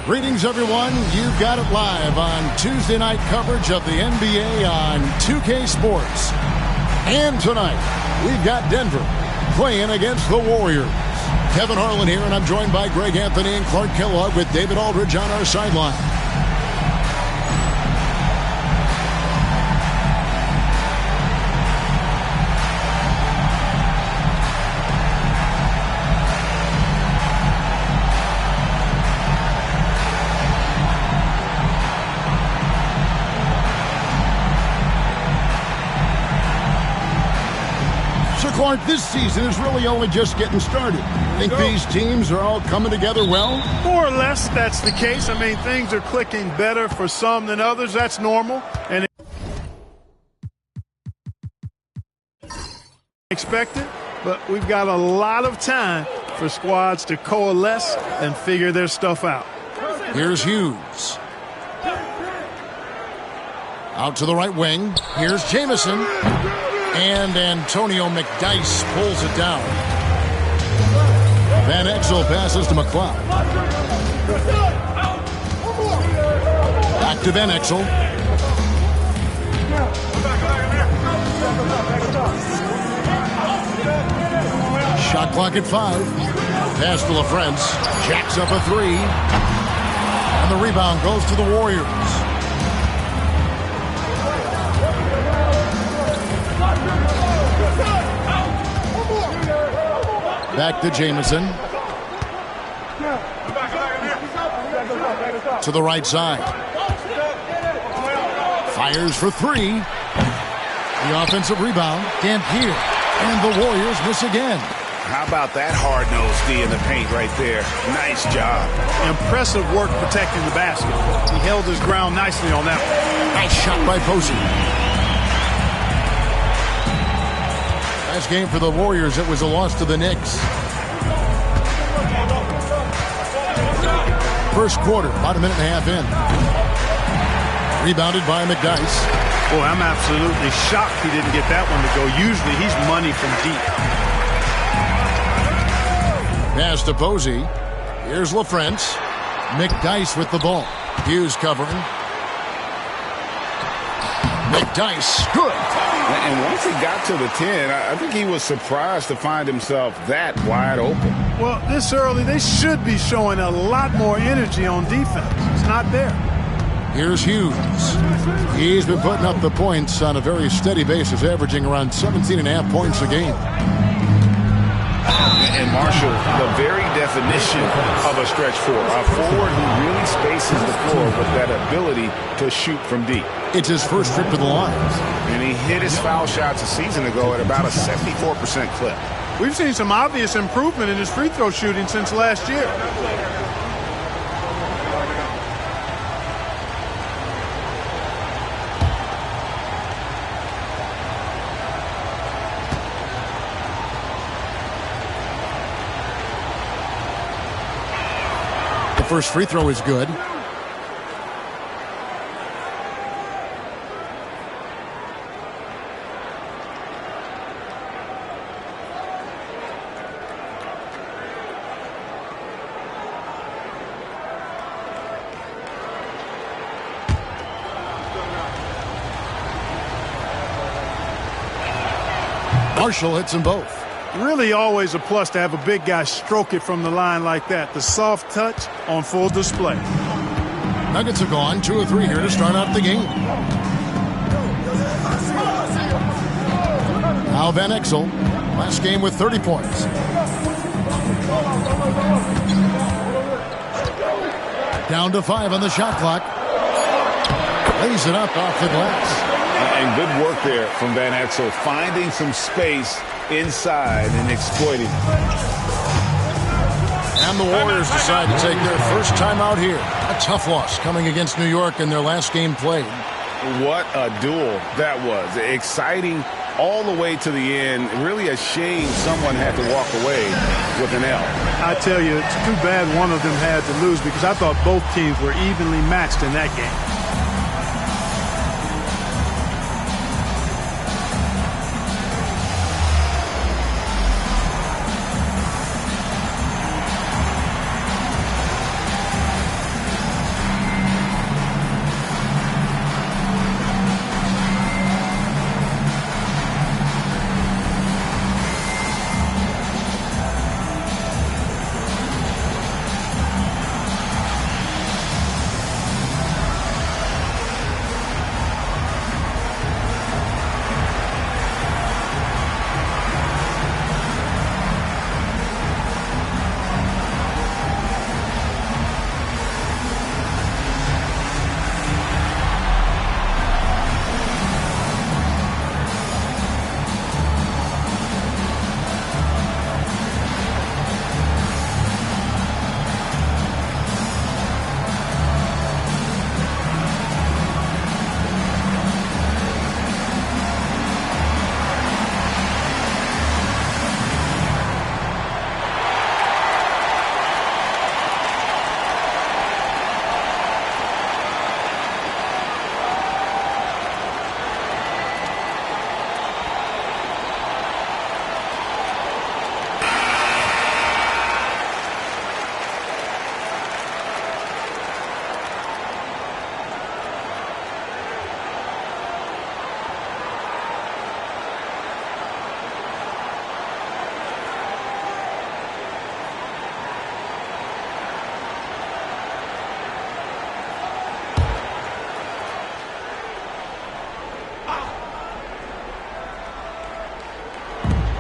Greetings, everyone. You've got it live on Tuesday night coverage of the NBA on 2K Sports. And tonight, we've got Denver playing against the Warriors. Kevin Harlan here, and I'm joined by Greg Anthony and Clark Kellogg with David Aldridge on our sideline. Clark, this season is really only just getting started. Think these teams are all coming together well? More or less, that's the case. I mean, things are clicking better for some than others. That's normal and expected, but we've got a lot of time for squads to coalesce and figure their stuff out. Here's Hughes. Out to the right wing. Here's Jamison. And Antonio McDyess pulls it down. Van Exel passes to McLeod. Back to Van Exel. Shot clock at 5. Pass to LaFrance. Jacks up a 3. And the rebound goes to the Warriors. Back to Jamison. To the right side. Fires for 3. The offensive rebound. Dampier. And the Warriors miss again. How about that hard-nosed D in the paint right there? Nice job. Impressive work protecting the basket. He held his ground nicely on that one. Nice shot by Posey. Last game for the Warriors, it was a loss to the Knicks. First quarter, about a minute and a half in. Rebounded by McDyess. Boy, I'm absolutely shocked he didn't get that one to go. Usually he's money from deep. Pass to Posey. Here's LaFrance. McDyess with the ball. Hughes covering. McDyess, good. And once he got to the 10, I think he was surprised to find himself that wide open. Well, this early, they should be showing a lot more energy on defense. It's not there. Here's Hughes. He's been putting up the points on a very steady basis, averaging around 17.5 points a game. And Marshall, the very definition of a stretch four. A forward who really spaces the floor with that ability to shoot from deep. It's his first trip to the line. And he hit his foul shots a season ago at about a 74% clip. We've seen some obvious improvement in his free throw shooting since last year. The first free throw is good. Marshall hits them both. Really always a plus to have a big guy stroke it from the line like that. The soft touch on full display. Nuggets are gone. 2 or 3 here to start out the game. Now Van Exel. Last game with 30 points. Down to 5 on the shot clock. Lays it up off the glass. And good work there from Van Exel, finding some space inside and exploiting. And the Warriors decide to take their first time out here. A tough loss coming against New York in their last game played. What a duel that was. Exciting all the way to the end. Really a shame someone had to walk away with an L. I tell you, it's too bad one of them had to lose because I thought both teams were evenly matched in that game.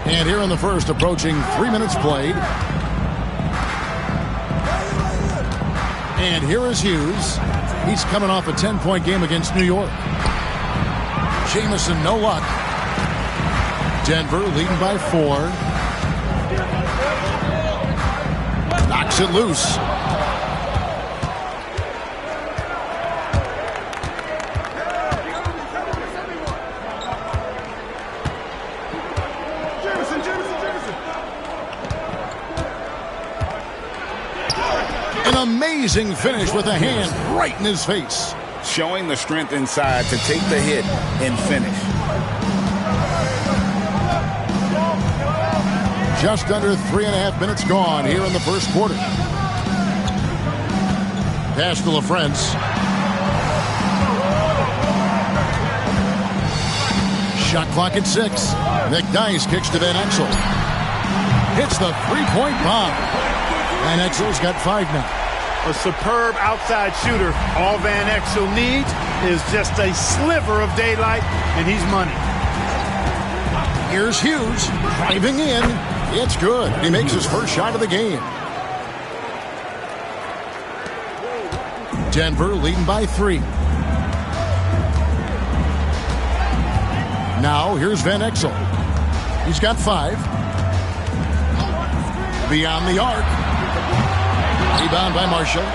And here in the first, approaching 3 minutes played. And here is Hughes. He's coming off a 10-point game against New York. Jamison, no luck. Denver leading by 4. Knocks it loose. An amazing finish with a hand right in his face. Showing the strength inside to take the hit and finish. Just under 3.5 minutes gone here in the first quarter. Pass to LaFrance. Shot clock at 6. McDyess kicks to Van Exel. Hits the three-point bomb. Van Exel's got 5 now. A superb outside shooter. All Van Exel needs is just a sliver of daylight, and he's money. Here's Hughes driving in. It's good. He makes his first shot of the game. Denver leading by 3. Now here's Van Exel. He's got 5. Beyond the arc. Rebound by Marshall.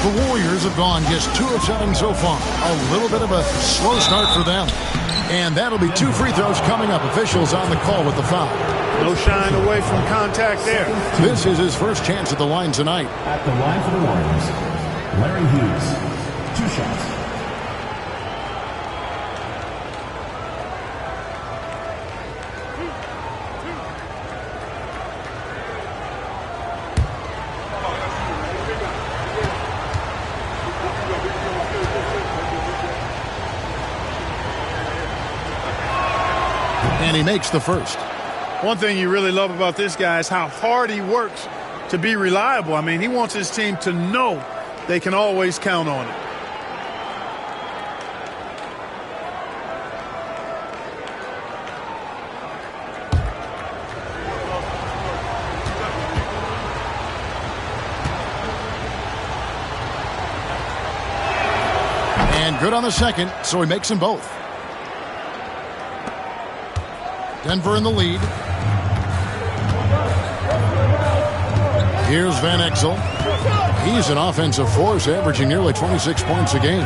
The Warriors have gone just 2 of 7 so far. A little bit of a slow start for them. And that'll be 2 free throws coming up. Officials on the call with the foul. No shying away from contact there. This is his first chance at the line tonight. At the line for the Warriors, Larry Hughes. 2 shots. And he makes the first. One thing you really love about this guy is how hard he works to be reliable. I mean, he wants his team to know they can always count on it. And good on the second, so he makes them both. Denver in the lead. Here's Van Exel. He's an offensive force, averaging nearly 26 points a game.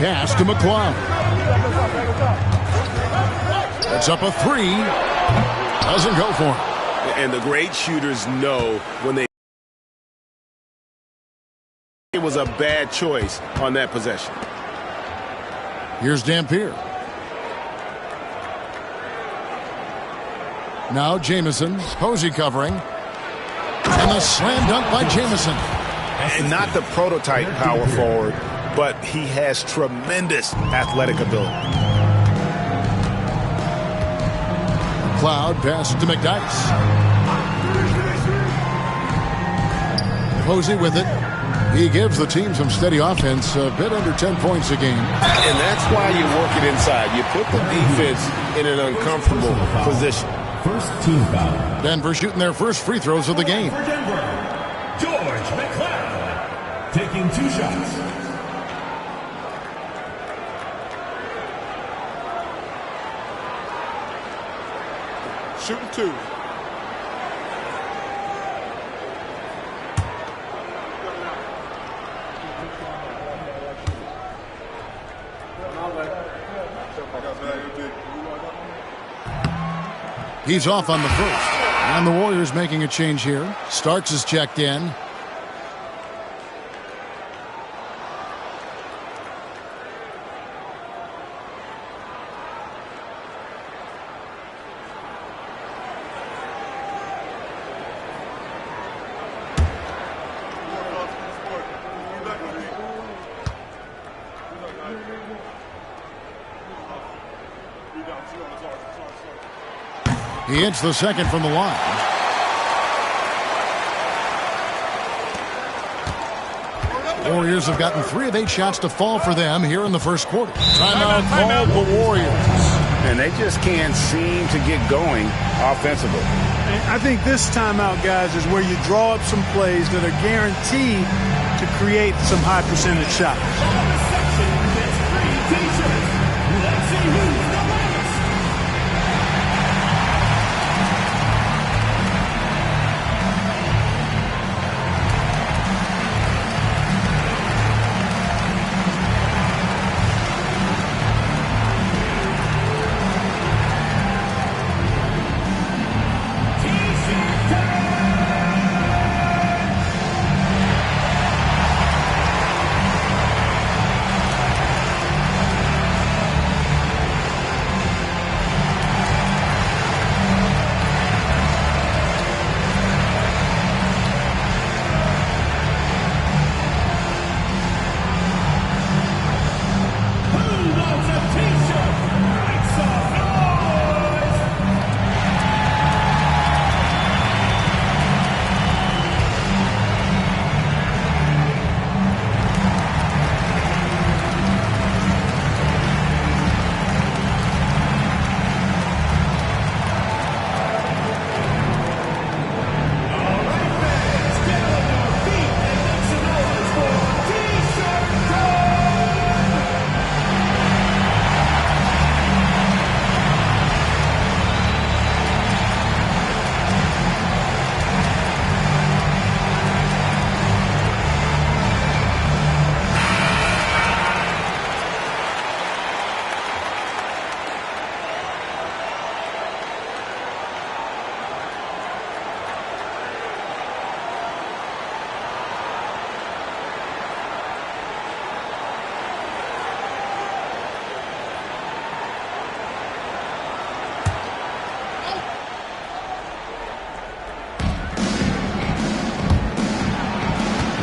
Pass to McClung. It's up a 3. Doesn't go for him. And the great shooters know when they... It was a bad choice on that possession. Here's Dampier. Now Jamison, Posey covering. And the slam dunk by Jamison. And not the prototype power forward, but he has tremendous athletic ability. Cloud pass to McDyess. Posey with it. He gives the team some steady offense, a bit under 10 points a game. And that's why you work it inside. You put the defense in an uncomfortable position. First team foul. Denver shooting their first free throws of the game. For Denver, George McCloud. Taking 2 shots. Shooting 2. He's off on the first. And the Warriors making a change here. Starks is checked in. He hits the second from the line. Warriors have gotten 3 of 8 shots to fall for them here in the first quarter. Timeout called the Warriors. And and they just can't seem to get going offensively. I think this timeout, guys, is where you draw up some plays that are guaranteed to create some high percentage shots.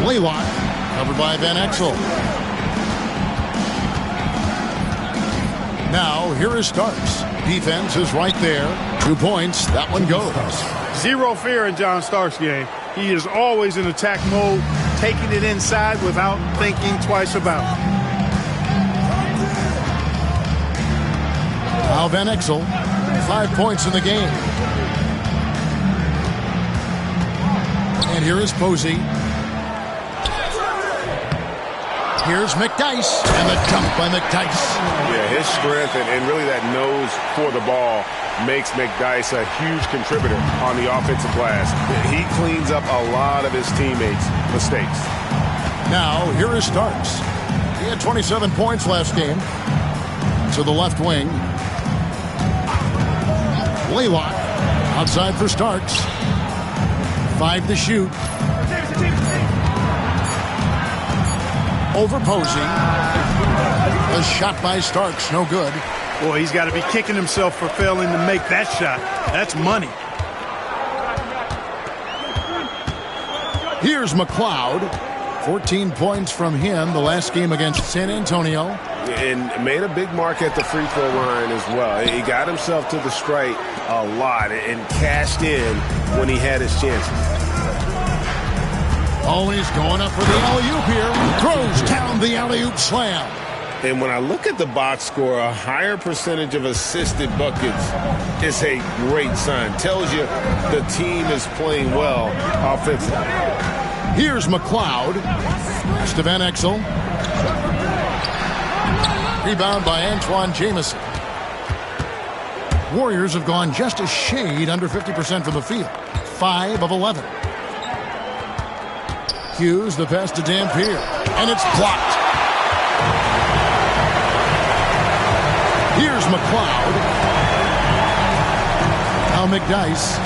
Leywalk, covered by Van Exel. Now, here is Starks. Defense is right there. 2 points. That one goes. Zero fear in John Starks' game. He is always in attack mode, taking it inside without thinking twice about it. Now Van Exel, 5 points in the game. And here is Posey. Here's McDyess, and the dunk by McDyess. Yeah, his strength and really that nose for the ball makes McDyess a huge contributor on the offensive glass. He cleans up a lot of his teammates' mistakes. Now, here is Starks. He had 27 points last game. To the left wing. Leywalk, outside for Starks. 5 to shoot. Over Posey. A shot by Starks, no good. Boy, he's got to be kicking himself for failing to make that shot. That's money. Here's McLeod. 14 points from him the last game against San Antonio. And made a big mark at the free throw line as well. He got himself to the stripe a lot and cashed in when he had his chances. Always going up for the alley-oop here. Throws down the alley-oop slam. And when I look at the box score, a higher percentage of assisted buckets is a great sign. Tells you the team is playing well offensively. Here's McLeod. To Van Exel. Rebound by Antoine Jamison. Warriors have gone just a shade under 50% from the field. 5 of 11. Hughes, the pass to Dampier. And it's blocked. Here's McLeod. Now McDyess.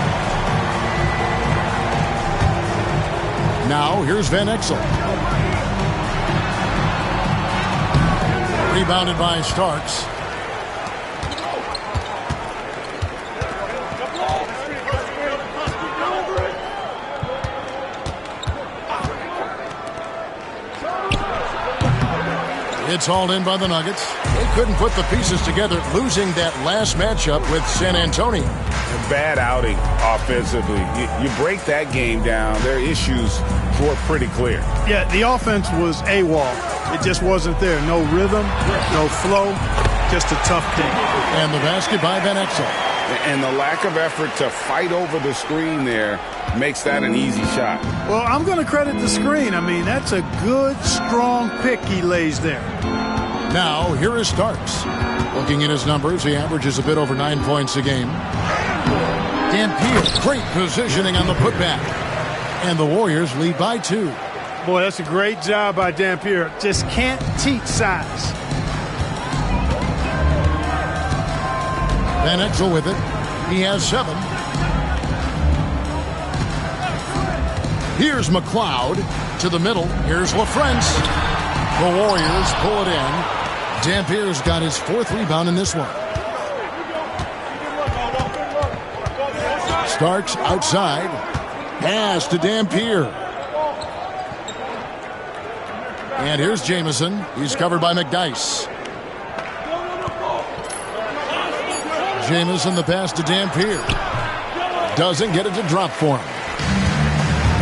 Now here's Van Exel. Rebounded by Starks. It's hauled in by the Nuggets. They couldn't put the pieces together, losing that last matchup with San Antonio. Bad outing offensively. You break that game down, their issues were pretty clear. Yeah, the offense was AWOL. It just wasn't there. No rhythm, no flow. Just a tough day. And the basket by Van Exel. And the lack of effort to fight over the screen there makes that an easy shot. Well, I'm going to credit the screen. I mean, that's a good, strong pick he lays there. Now, here is Starks. Looking at his numbers, he averages a bit over 9 points a game. Dampier, great positioning on the putback. And the Warriors lead by 2. Boy, that's a great job by Dampier. Just can't teach size. Van Exel with it. He has 7. Here's McLeod to the middle. Here's LaFrance. The Warriors pull it in. Dampier's got his 4th rebound in this one. Starks outside. Pass to Dampier. And here's Jamison. He's covered by McDyess. Jamison the pass to Dampier. Doesn't get it to drop for him.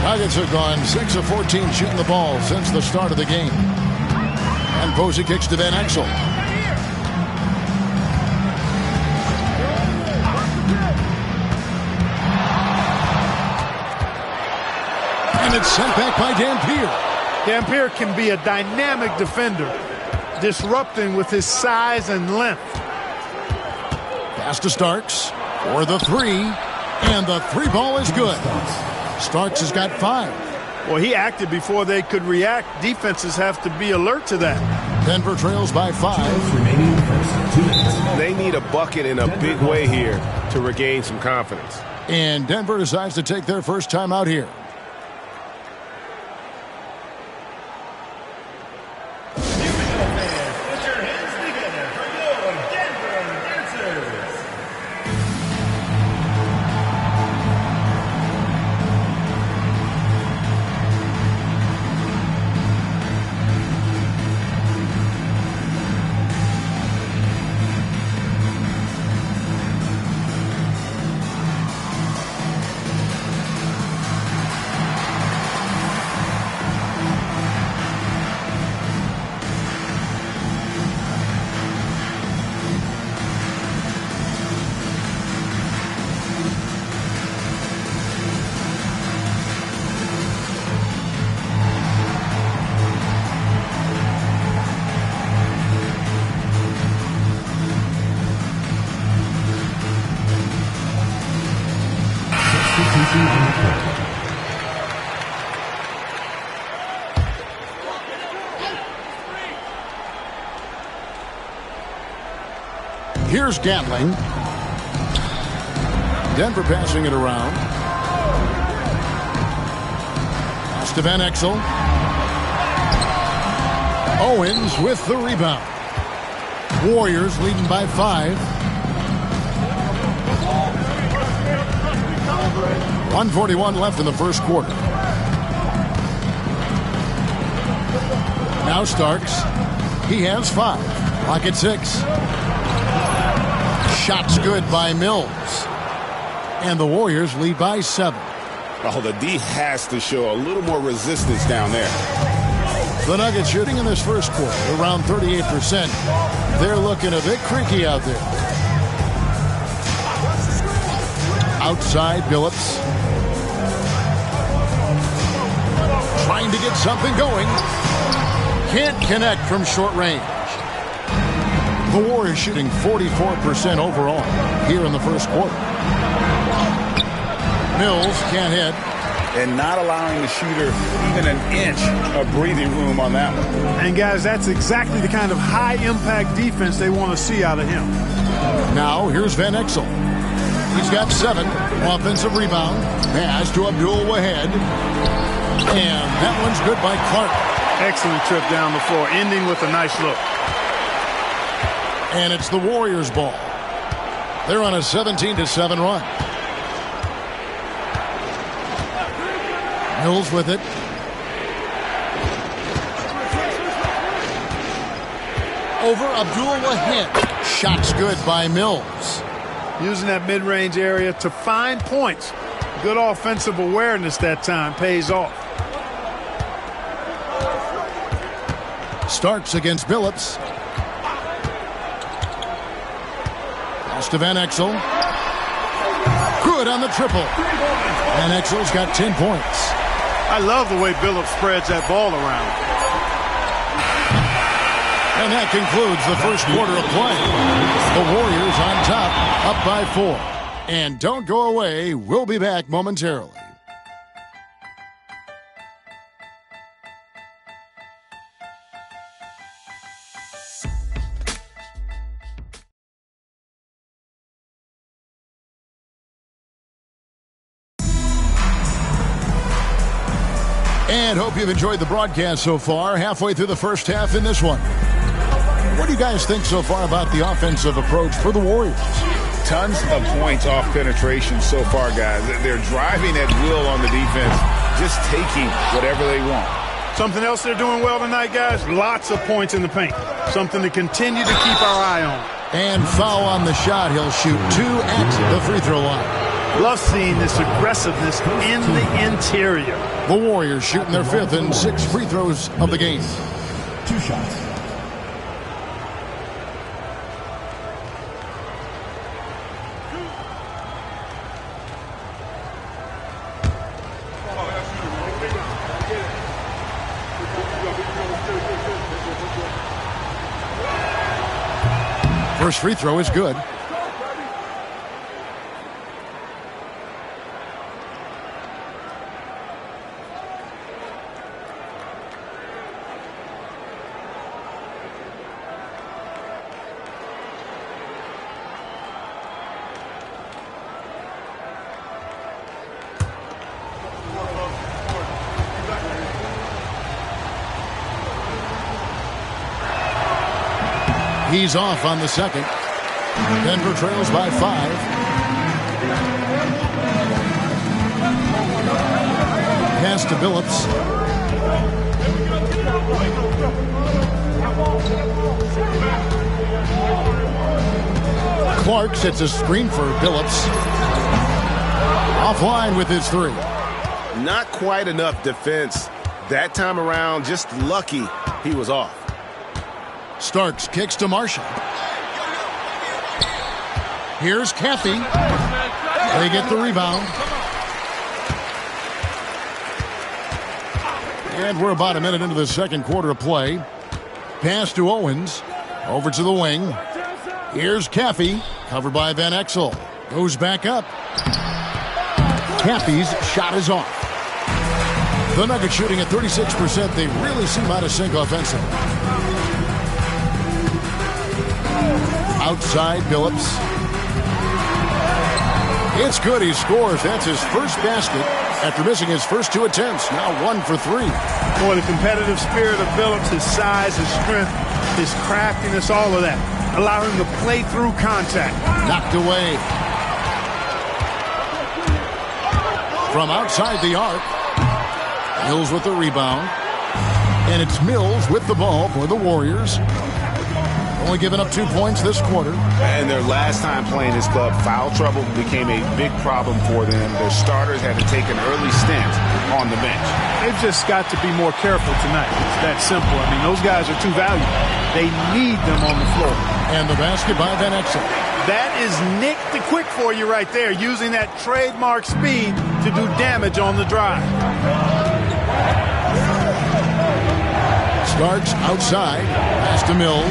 Nuggets have gone 6 of 14 shooting the ball since the start of the game. And Posey kicks to Van Exel. And it's sent back by Dampier. Dampier can be a dynamic defender, disrupting with his size and length. Pass to Starks for the 3. And the 3 ball is good. Starks has got 5. Well, he acted before they could react. Defenses have to be alert to that. Denver trails by 5. They need a bucket in a big way here to regain some confidence. And Denver decides to take their first time out here. Here's Gatling. Denver passing it around. Pass to Van Exel. Owens with the rebound. Warriors leading by 5. 1:41 left in the first quarter. Now Starks. He has 5. Rocket 6. Shot's good by Mills. And the Warriors lead by 7. Oh, the D has to show a little more resistance down there. The Nuggets shooting in this first quarter around 38%. They're looking a bit creaky out there. Outside, Billups. Trying to get something going. Can't connect from short range. The Warriors shooting 44% overall here in the first quarter. Mills can't hit. And not allowing the shooter even an inch of breathing room on that one. And guys, that's exactly the kind of high-impact defense they want to see out of him. Now here's Van Exel. He's got 7. Offensive rebound. Pass to Abdul Wahed. And that one's good by Clark. Excellent trip down the floor, ending with a nice look. And it's the Warriors' ball. They're on a 17-7 run. Mills with it. Over Abdul Wahed. Shot's good by Mills. Using that mid-range area to find points. Good offensive awareness that time pays off. Starks against Billups. Pass to Van Exel. Good on the triple. Van Exel's got 10 points. I love the way Billups spreads that ball around. And that concludes the first quarter of play. The Warriors on top, up by 4. And don't go away. We'll be back momentarily. And hope you've enjoyed the broadcast so far. Halfway through the first half in this one. What do you guys think so far about the offensive approach for the Warriors? Tons of points off penetration so far, guys. They're driving at will on the defense, just taking whatever they want. Something else they're doing well tonight, guys, lots of points in the paint. Something to continue to keep our eye on. And foul on the shot. He'll shoot 2 at the free throw line. Love seeing this aggressiveness in the interior. The Warriors shooting their 5th and 6th free throws of the game. 2 shots. First free throw is good. He's off on the second. Denver trails by 5. Pass to Billups. Clark sets a screen for Billups. Offline with his 3. Not quite enough defense that time around. Just lucky he was off. Starks kicks to Marshall. Here's Caffey. They get the rebound. And we're about a minute into the second quarter of play. Pass to Owens. Over to the wing. Here's Caffey. Covered by Van Exel. Goes back up. Caffey's shot is off. The Nuggets shooting at 36%. They really seem out of sync offensively. Outside Billups. It's good. He scores. That's his first basket after missing his first 2 attempts. Now 1 for 3. Boy, the competitive spirit of Billups, his size, his strength, his craftiness, all of that allow him to play through contact. Knocked away. From outside the arc. Mills with the rebound. And it's Mills with the ball for the Warriors. Only giving up 2 points this quarter. And their last time playing this club, foul trouble became a big problem for them. Their starters had to take an early stint on the bench. They've just got to be more careful tonight. It's that simple. I mean, those guys are too valuable. They need them on the floor. And the basket by Van Exel. That is Nick the Quick for you right there, using that trademark speed to do damage on the drive. Starks outside. Pass to Mills.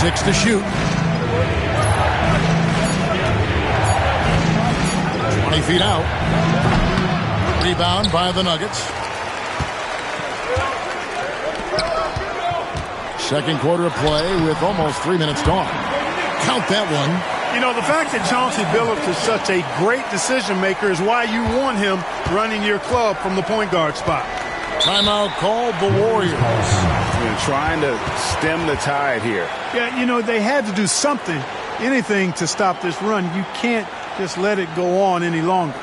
Six to shoot. 20 feet out. Rebound by the Nuggets. Second quarter of play with almost 3 minutes gone. Count that one. You know, the fact that Chauncey Billups is such a great decision maker is why you want him running your club from the point guard spot. Timeout called the Warriors. And trying to stem the tide here. Yeah, you know, they had to do something, anything to stop this run. You can't just let it go on any longer.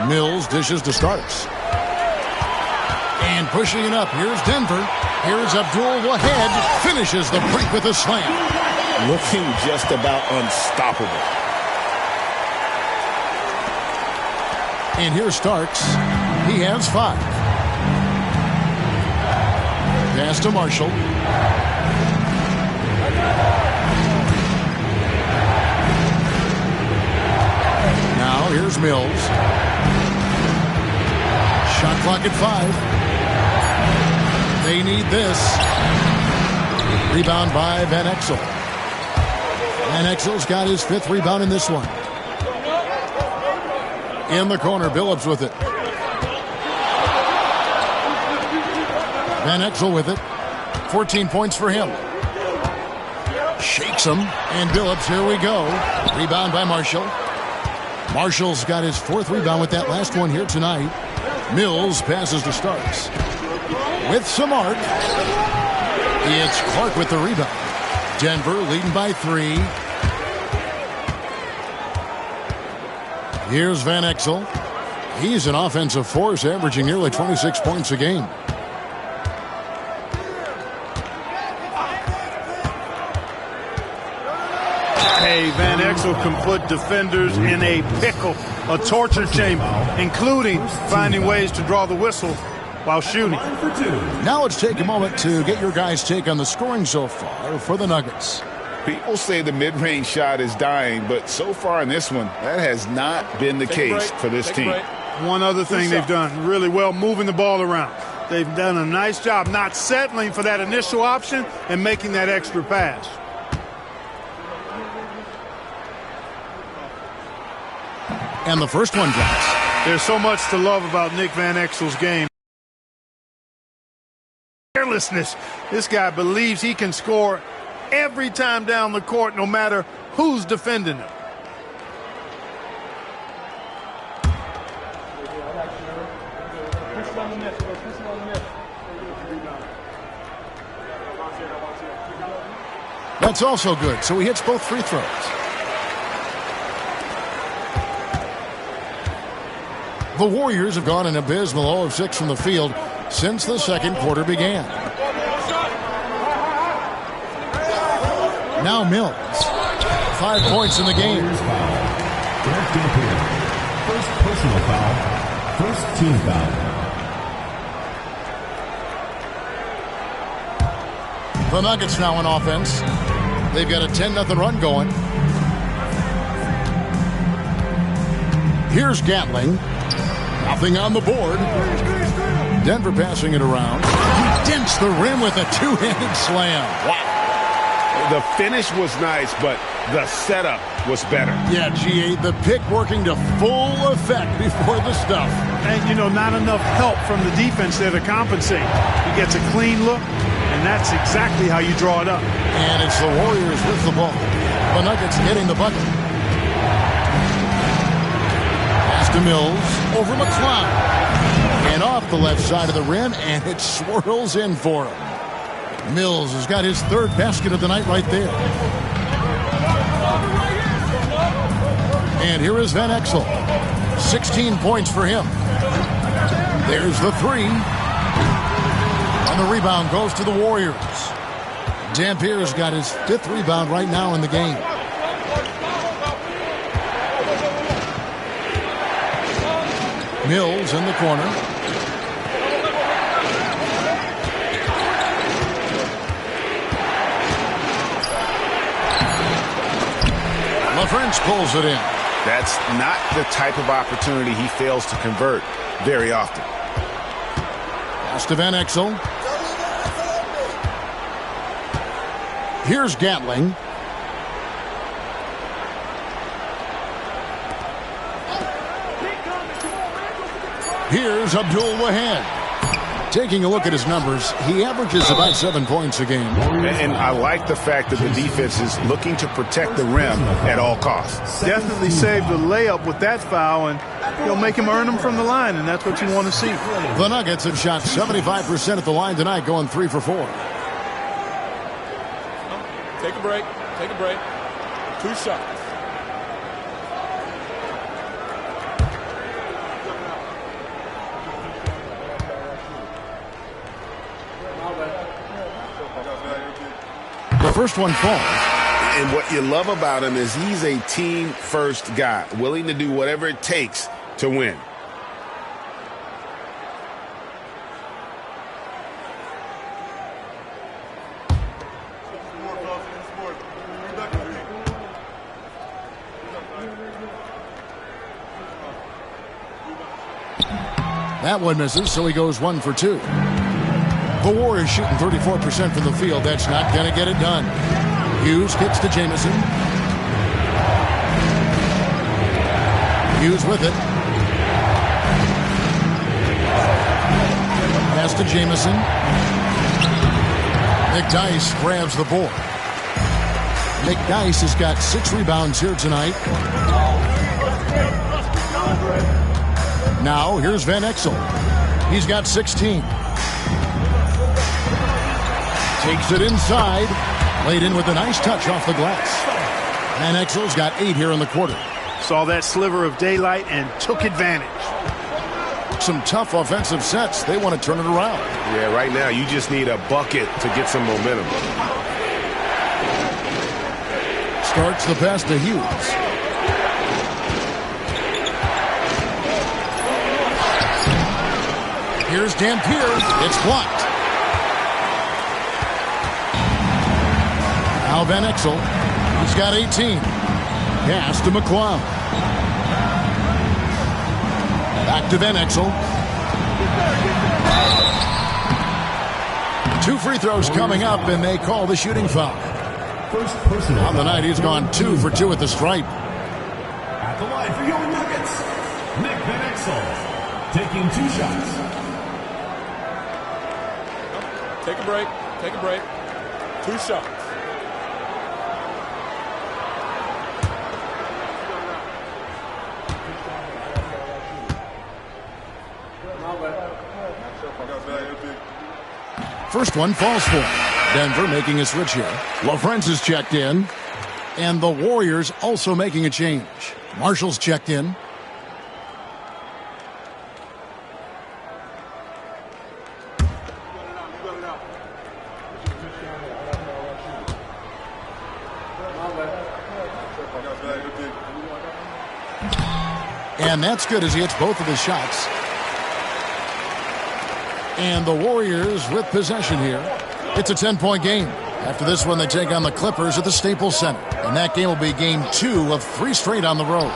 Mills dishes to Starks. And pushing it up. Here's Denver. Here's Abdul-Wahid. Finishes the break with a slam. Looking just about unstoppable. And here's Starks. He has 5. Pass to Marshall. Now here's Mills. Shot clock at 5. They need this. Rebound by Van Exel. Van Exel's got his 5th rebound in this one. In the corner, Billups with it. Van Exel with it. 14 points for him. Shakes him. And Billups, here we go. Rebound by Marshall. Marshall's got his 4th rebound with that last one here tonight. Mills passes to Starks. With some arc. It's Clark with the rebound. Denver leading by 3. Here's Van Exel. He's an offensive force, averaging nearly 26 points a game. Hey, Van Exel can put defenders in a pickle, a torture chamber, including finding ways to draw the whistle while shooting. Now let's take a moment to get your guys' take on the scoring so far for the Nuggets. People say the mid-range shot is dying, but so far in this one, that has not been the case for this team. One other thing they've done really well, moving the ball around. They've done a nice job not settling for that initial option and making that extra pass. And the first one drops. There's so much to love about Nick Van Exel's game. Carelessness. This guy believes he can score every time down the court, no matter who's defending him. That's also good, so he hits both free throws. The Warriors have gone an abysmal 0 of 6 from the field since the second quarter began. Now Mills. 5 points in the game. First personal foul. First team foul. The Nuggets now on offense. They've got a 10-0 run going. Here's Gatling. Nothing on the board. Denver passing it around. He dents the rim with a 2-handed slam. Wow. The finish was nice, but the setup was better. Yeah, GA, the pick working to full effect before the stuff. And, you know, not enough help from the defense there to compensate. He gets a clean look, and that's exactly how you draw it up. And it's the Warriors with the ball. The Nuggets getting the bucket. Pass to Mills over McCloud. And off the left side of the rim, and it swirls in for him. Mills has got his 3rd basket of the night right there. And here is Van Exel. 16 points for him. There's the 3. And the rebound goes to the Warriors. Dampier's got his 5th rebound right now in the game. Mills in the corner. LaFrentz pulls it in. That's not the type of opportunity he fails to convert very often. Pass to Van Exel. Here's Gatling. Here's Abdul-Wahid. Taking a look at his numbers, he averages about 7 points a game. And I like the fact that the defense is looking to protect the rim at all costs. Definitely saved a layup with that foul, and he'll make him earn them from the line, and that's what you want to see. The Nuggets have shot 75% at the line tonight, going 3 for 4. Take a break. Take a break. 2 shots. The first one falls. And what you love about him is he's a team-first guy, willing to do whatever it takes to win. That one misses, so he goes 1 for 2. The Warriors shooting 34% from the field. That's not going to get it done. Hughes kicks to Jamison. Hughes with it. Pass to Jamison. McDyess grabs the board. McDyess has got 6 rebounds here tonight. Now, here's Van Exel. He's got 16. Takes it inside. Laid in with a nice touch off the glass. Van Exel's got 8 here in the quarter. Saw that sliver of daylight and took advantage. Some tough offensive sets. They want to turn it around. Yeah, right now you just need a bucket to get some momentum. Starts the pass to Hughes. Here's Dampier. It's blocked. Now Van Exel. He's got 18. Pass to McClung. Back to Van Exel. 2 free throws coming up, and they call the shooting foul. On the night, he's gone 2 for 2 at the stripe. At the line for your Nuggets, Nick Van Exel, taking 2 shots. Take a break. Take a break. 2 shots. First one falls for Denver making a switch here. LaFrentz is checked in. And the Warriors also making a change. Marshall's checked in. And that's good as he hits both of his shots. And the Warriors with possession here. It's a 10-point game. After this one, they take on the Clippers at the Staples Center. And that game will be game 2 of 3 straight on the road.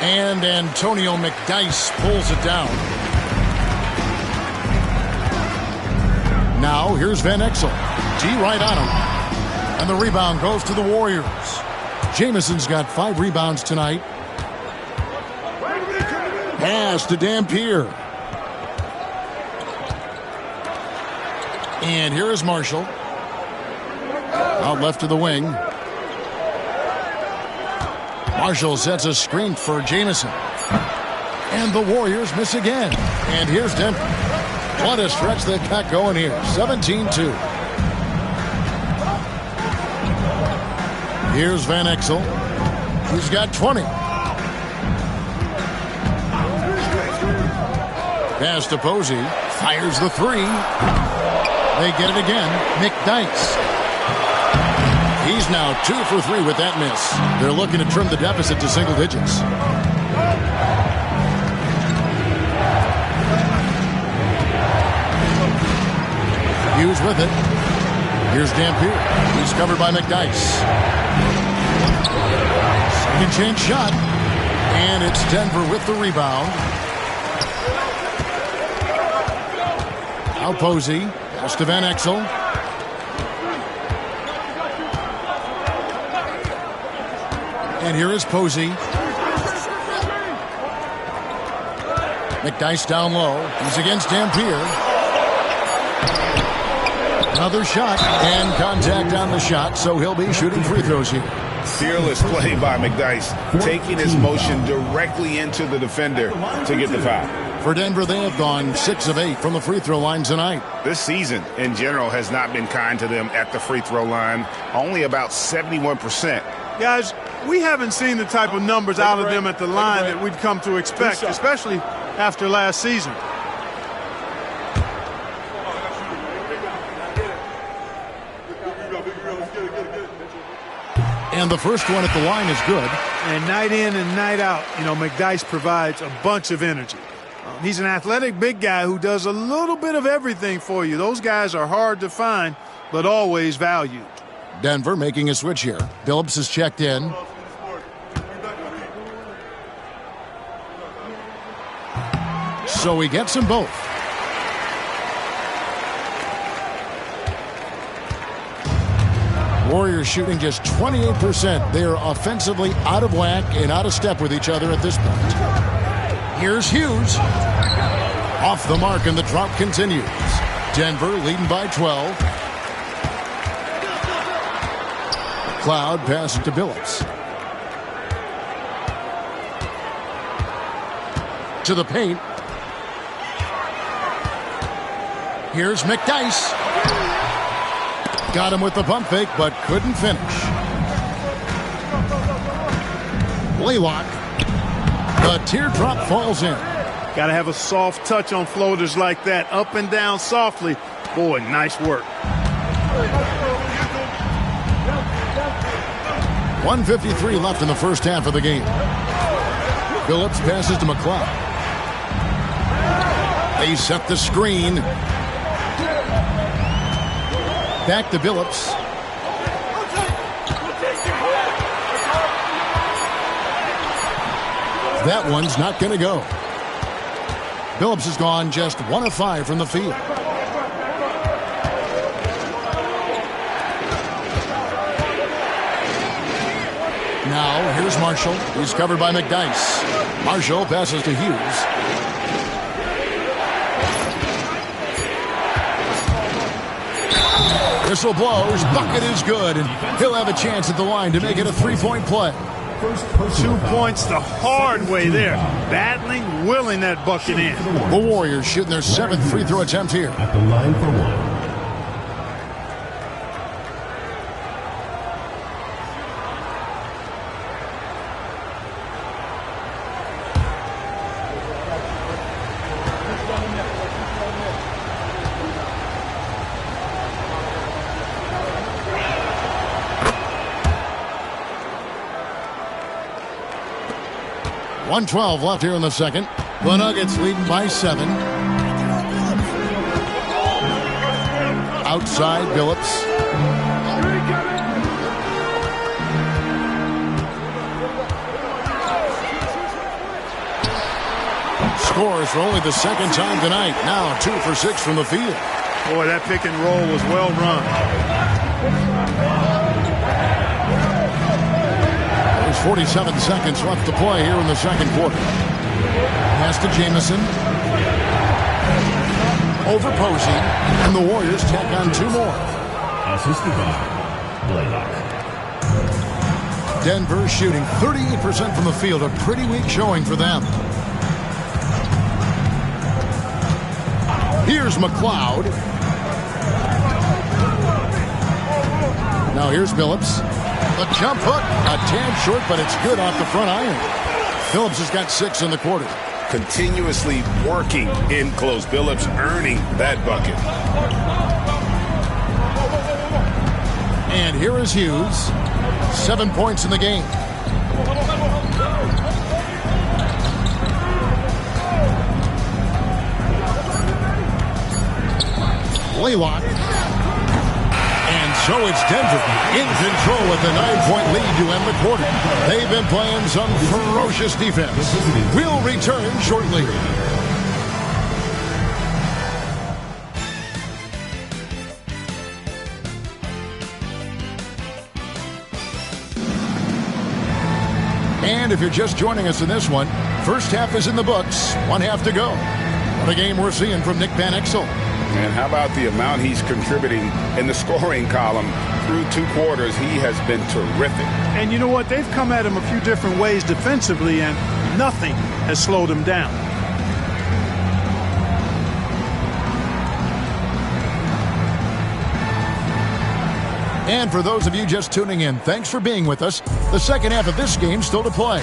And Antonio McDyess pulls it down. Now, here's Van Exel. G right on him. And the rebound goes to the Warriors. Jamison's got 5 rebounds tonight. Pass to Dampier. And here is Marshall. Out left to the wing. Marshall sets a screen for Jamison. And the Warriors miss again. And here's Denver. What a stretch they've got going here. 17-2. Here's Van Exel. He's got 20. Pass to Posey. Fires the 3. They get it again. McDyess. He's now 2 for 3 with that miss. They're looking to trim the deficit to single digits. Hughes with it. Here's Dampier. He's covered by McDyess. Second chance shot. And it's Denver with the rebound. Now Posey. Pass to Van Exel. And here is Posey. McDyess down low. He's against Dampier. Another shot. And contact on the shot, so he'll be shooting free throws here. Fearless play by McDyess, taking his motion directly into the defender to get the foul. For Denver, they have gone 6 of 8 from the free throw line tonight. This season, in general, has not been kind to them at the free throw line. Only about 71%. Guys, we haven't seen the type of numbers out of them at the line that we'd come to expect, especially after last season. And the first one at the line is good. And night in and night out, McDyess provides a bunch of energy. He's an athletic big guy who does a little bit of everything for you. Those guys are hard to find, but always valued. Denver making a switch here. Billups is checked in. So he gets them both. Warriors shooting just 28%. They are offensively out of whack and out of step with each other at this point. Here's Hughes. Off the mark, and the drought continues. Denver leading by 12. Cloud passes to Billups. To the paint. Here's McDyess. Got him with the pump fake, but couldn't finish. Blaylock. The teardrop falls in. Got to have a soft touch on floaters like that. Up and down softly. Boy, nice work. 1:53 left in the first half of the game. Billups passes to McCloud. They set the screen. Back to Billups. That one's not going to go. Billups has gone just 1 of 5 from the field. Now, here's Marshall. He's covered by McDyess. Marshall passes to Hughes. Whistle blows. Bucket is good. And he'll have a chance at the line to make it a 3-point play. 2 points the hard way there. Battling, willing that bucket in. The Warriors shooting their 7th free throw attempt here. At the line for one. .112 left here in the second. The Nuggets leading by 7. Outside, Billups. Scores for only the second time tonight. Now 2 for 6 from the field. Boy, that pick and roll was well run. 47 seconds left to play here in the second quarter. Pass to Jamison. Over Posey. And the Warriors tack on 2 more. Assisted by Blaylock. Denver shooting 38% from the field. A pretty weak showing for them. Here's McCloud. Now here's Billups. The jump hook, a tad short, but it's good off the front iron. Billups has got 6 in the quarter. Continuously working in close. Billups earning that bucket. And here is Hughes. 7 points in the game. Blaylock. So it's Denver in control with a 9-point lead to end the quarter. They've been playing some ferocious defense. We'll return shortly. And if you're just joining us in this one, first half is in the books. 1 half to go. What a game we're seeing from Nick Van Exel. And how about the amount he's contributing in the scoring column through 2 quarters? He has been terrific. And you know what? They've come at him a few different ways defensively, and nothing has slowed him down. And for those of you just tuning in, thanks for being with us. The second half of this game still to play.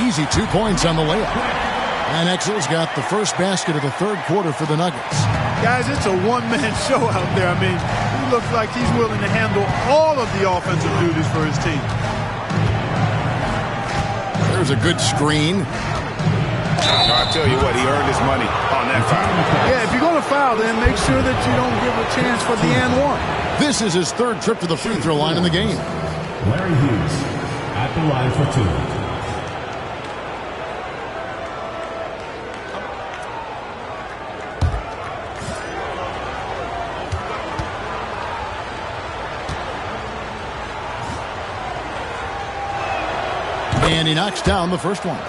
Easy 2 points on the layup. And Exel's got the first basket of the third quarter for the Nuggets. Guys, it's a one-man show out there. I mean, he looks like he's willing to handle all of the offensive duties for his team. There's a good screen. I tell you what, he earned his money on that foul. Yeah, if you're going to foul, then make sure that you don't give a chance for the and one. This is his third trip to the free throw line in the game. Larry Hughes at the line for two. And he knocks down the first one.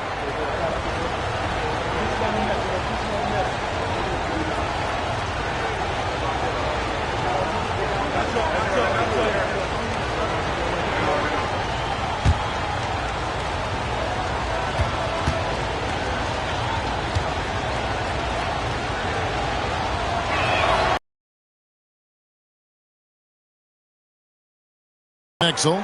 Exel.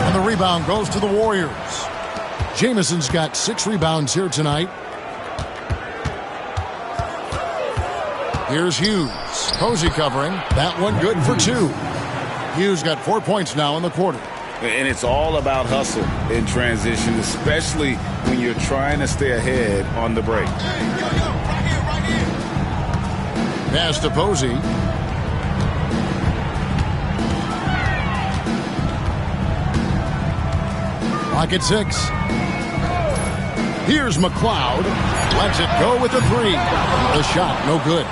And the rebound goes to the Warriors. Jamison's got 6 rebounds here tonight. Here's Hughes. Posey covering. That one good for 2. Hughes got 4 points now in the quarter. And it's all about hustle in transition, especially when you're trying to stay ahead on the break. Pass to Posey. Clock at 6. Here's McLeod. Lets it go with the 3. The shot, no good.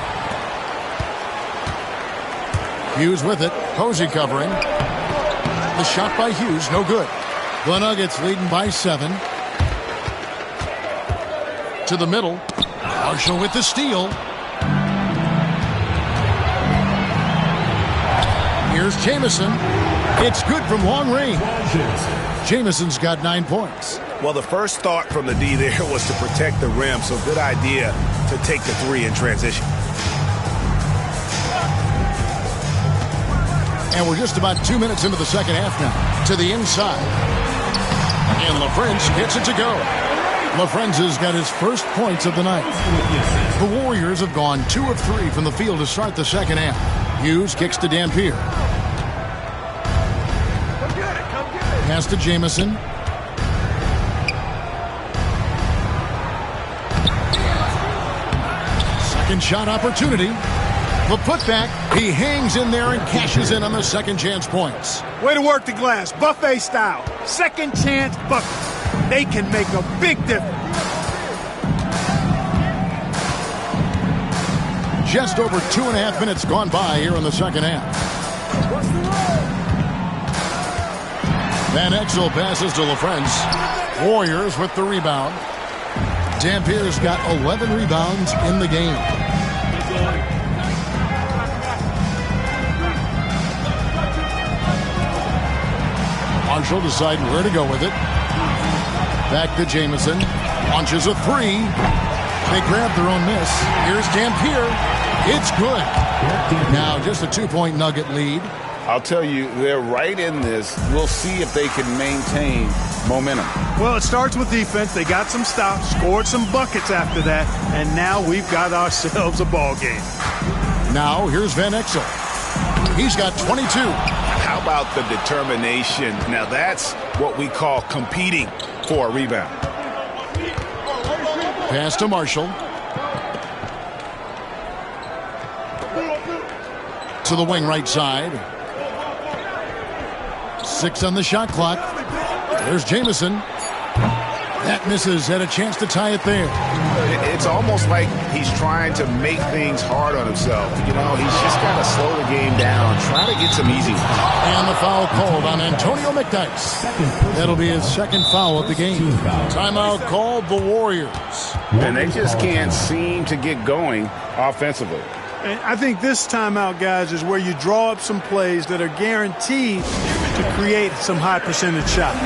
Hughes with it. Posey covering. The shot by Hughes, no good. The Nuggets leading by 7. To the middle. Marshall with the steal. Here's Jamison. It's good from long range. Jamison's got 9 points. Well, the first thought from the D there was to protect the rim, so good idea to take the 3 in transition. And we're just about 2 minutes into the second half now. To the inside. And LaFrentz gets it to go. LaFrentz has got his first points of the night. The Warriors have gone 2 of 3 from the field to start the second half. Hughes kicks to Dampier. Pass to Jamison. Second shot opportunity. The putback, he hangs in there and cashes in on the second chance points. Way to work the glass, buffet style. Second chance buckets. They can make a big difference. Just over 2.5 minutes gone by here in the second half. Van Exel passes to LaFrentz. Warriors with the rebound. Dampier's got 11 rebounds in the game. Marshall deciding where to go with it. Back to Jamison. Launches a 3. They grab their own miss. Here's Dampier. It's good. Now just a 2-point Nugget lead. I'll tell you, they're right in this. We'll see if they can maintain momentum. Well, it starts with defense. They got some stops, scored some buckets after that, and now we've got ourselves a ball game. Now here's Van Exel. He's got 22. How about the determination? Now that's what we call competing for a rebound. Pass to Marshall. To the wing right side. 6 on the shot clock. There's Jamison. That misses. Had a chance to tie it there. It's almost like he's trying to make things hard on himself. You know, he's just got to slow the game down, try to get some easy ones. And the foul called on Antonio McDyess. That'll be his second foul of the game. Timeout called the Warriors. And they just can't seem to get going offensively. And I think this timeout, guys, is where you draw up some plays that are guaranteed to create some high percentage shots.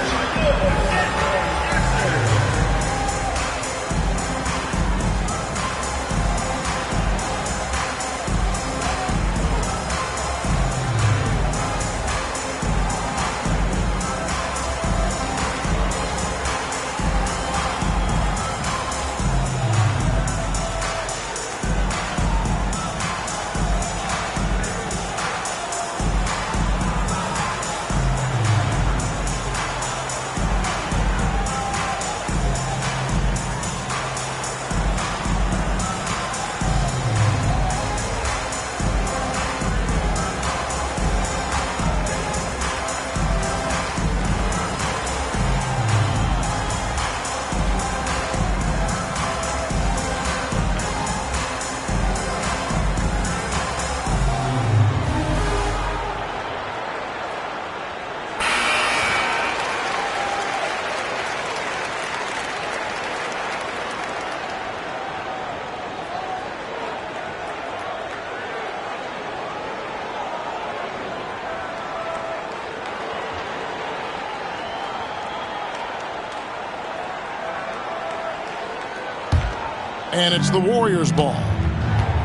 And it's the Warriors' ball.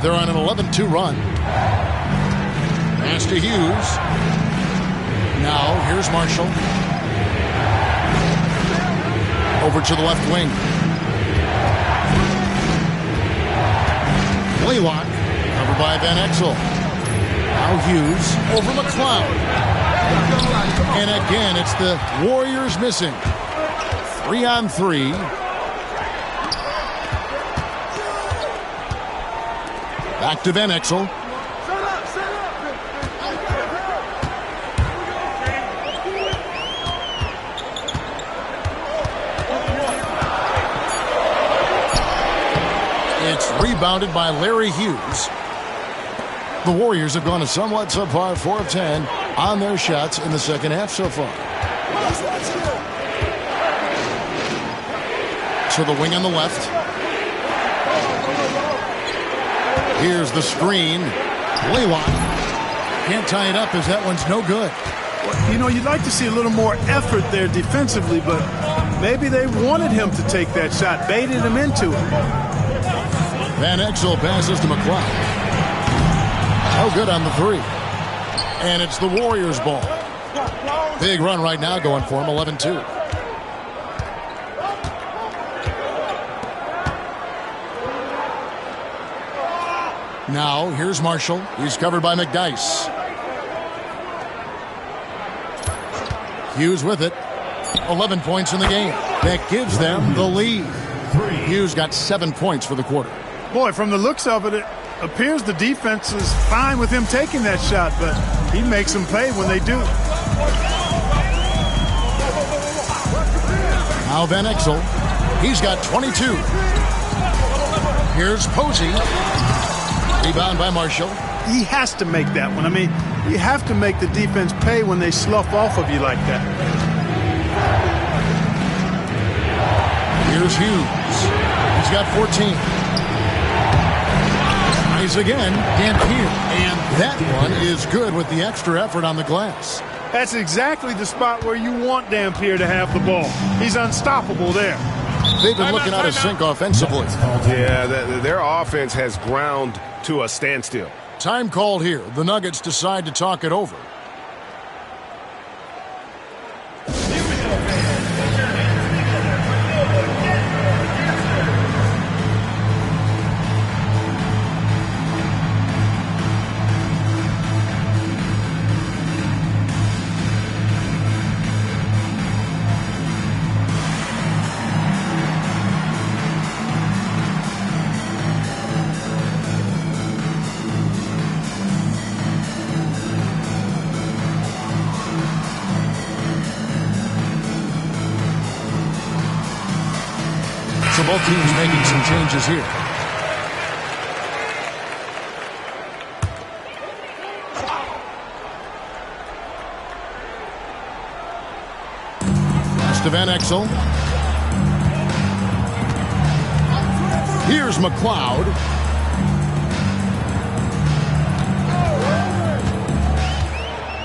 They're on an 11-2 run. Pass to Hughes. Now, here's Marshall. Over to the left wing. Blaylock, covered by Van Exel. Now Hughes over McLeod. And again, it's the Warriors missing. 3-on-3. Back to Van Exel. It's rebounded by Larry Hughes. The Warriors have gone a somewhat subpar 4 of 10 on their shots in the second half so far. So the wing on the left. Here's the screen. Blaylock can't tie it up as that one's no good. Well, you know, you'd like to see a little more effort there defensively, but maybe they wanted him to take that shot, baited him into it. Van Exel passes to McLeod. Oh, good on the three. And it's the Warriors' ball. Big run right now going for him, 11-2. Now, here's Marshall. He's covered by McDyess. Hughes with it. 11 points in the game. That gives them the lead. Hughes got 7 points for the quarter. Boy, from the looks of it, it appears the defense is fine with him taking that shot, but he makes them pay when they do. Now Van Exel. He's got 22. Here's Posey. Rebound by Marshall. He has to make that one. I mean, you have to make the defense pay when they slough off of you like that. Here's Hughes. He's got 14. Tries again. Dampier. And that one is good with the extra effort on the glass. That's exactly the spot where you want Dampier to have the ball. He's unstoppable there. They've been looking out of sync offensively. Yeah, their offense has ground to a standstill. Time called here. The Nuggets decide to talk it over. So both teams making some changes here. Pass to Van Exel. Here's McLeod.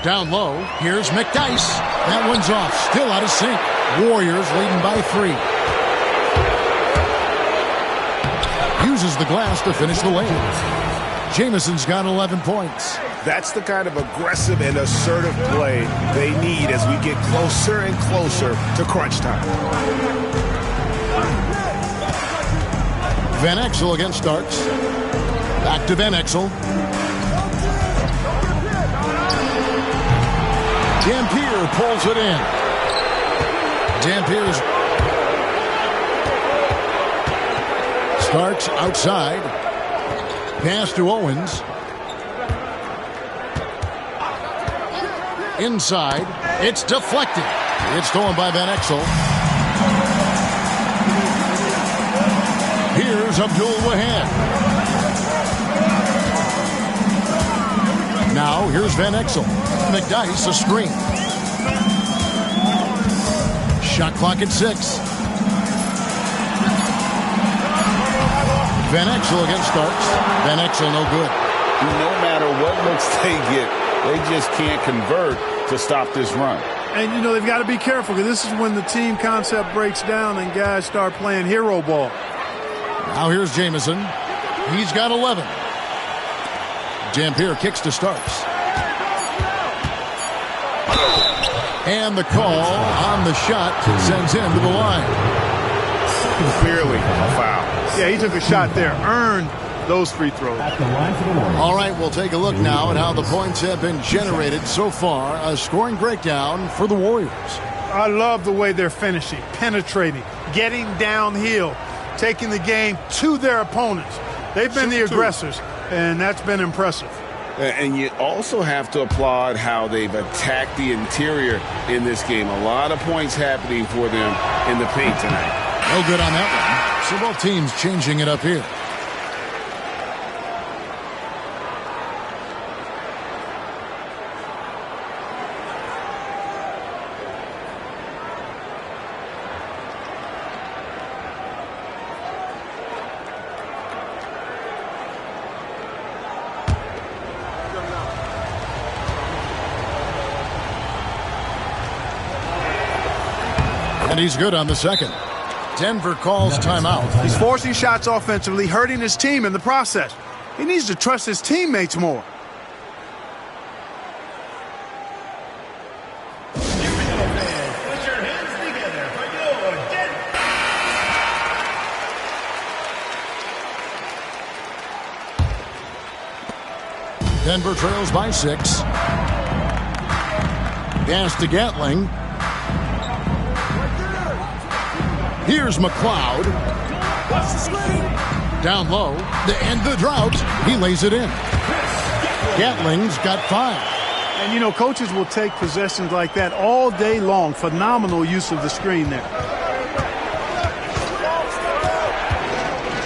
Down low. Here's McDyess. That one's off. Still out of sync. Warriors leading by 3. Uses the glass to finish the lane. Jamison's got 11 points. That's the kind of aggressive and assertive play they need as we get closer and closer to crunch time. Van Exel again starts. Back to Van Exel. Dampier pulls it in. Dampier's starts outside. Pass to Owens. Inside. It's deflected. It's stolen by Van Exel. Here's Abdul Wahab. Now here's Van Exel. McDyess a screen. Shot clock at 6. Van Exel again starts. Van Exel no good. No matter what looks they get, they just can't convert to stop this run. And, you know, they've got to be careful because this is when the team concept breaks down and guys start playing hero ball. Now here's Jamison. He's got 11. Dampier kicks to Starks. And the call on the shot sends him to the line. Clearly a foul. Yeah, he took a shot there. Earned those free throws. All right, we'll take a look now at how the points have been generated so far. A scoring breakdown for the Warriors. I love the way they're finishing, penetrating, getting downhill, taking the game to their opponents. They've been the aggressors, and that's been impressive. And you also have to applaud how they've attacked the interior in this game. A lot of points happening for them in the paint tonight. No good on that one. So both teams changing it up here. And he's good on the second. Denver calls timeout. He's forcing shots offensively, hurting his team in the process. He needs to trust his teammates more. Put your hands together for your Denver. Denver trails by 6. Pass to Gatling. Here's McLeod. Down low. To end the drought. He lays it in. Gatling's got 5. And, you know, coaches will take possessions like that all day long. Phenomenal use of the screen there.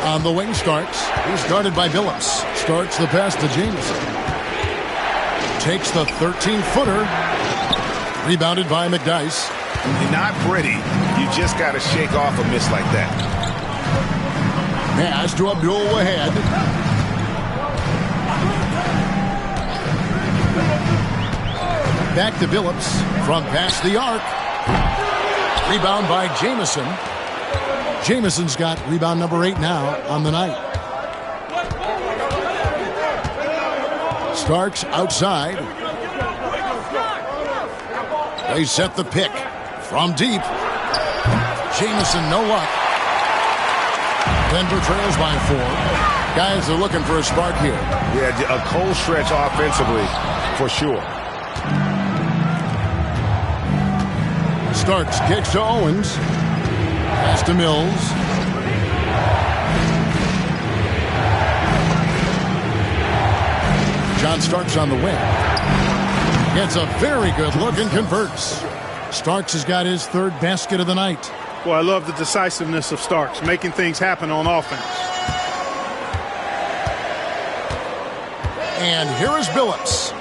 On the wing, Starks. He's guarded by Billups. Starts the pass to Jamison. Takes the 13-footer. Rebounded by McDyess. Not pretty. You just got to shake off a miss like that. Pass to Abdul Wahad. Back to Billups from past the arc. Rebound by Jamison. Jamison's got rebound number 8 now on the night. Starks outside. They set the pick from deep. Jamison, no luck. Denver trails by 4. Guys are looking for a spark here. Yeah, a cold stretch offensively for sure. Starks kicks to Owens. Pass to Mills. John Starks on the wing. Gets a very good look and converts. Starks has got his 3rd basket of the night. Well, I love the decisiveness of Starks, making things happen on offense. And here is Billups.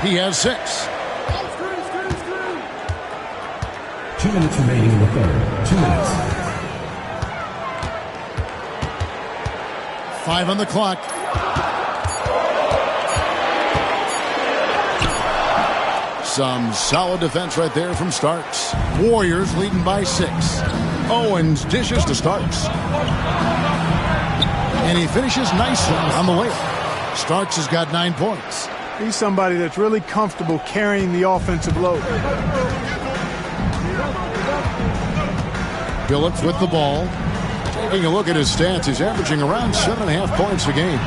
He has 6. 2 minutes remaining in the third. 2 minutes. 5 on the clock. Some solid defense right there from Starks. Warriors leading by 6. Owens dishes to Starks. And he finishes nicely on the layup. Starks has got 9 points. He's somebody that's really comfortable carrying the offensive load. Billups with the ball. Taking a look at his stats, he's averaging around 7.5 points a game.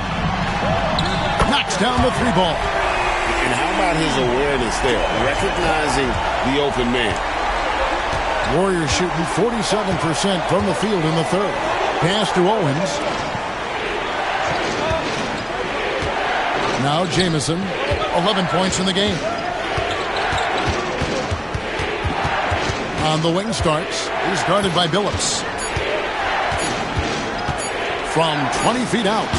Knocks down the 3 ball. And how about his awareness there, recognizing the open man? Warriors shooting 47% from the field in the 3rd. Pass to Owens. Now Jamison, 11 points in the game. On the wing, Starks. He's guarded by Billups. From 20 feet out,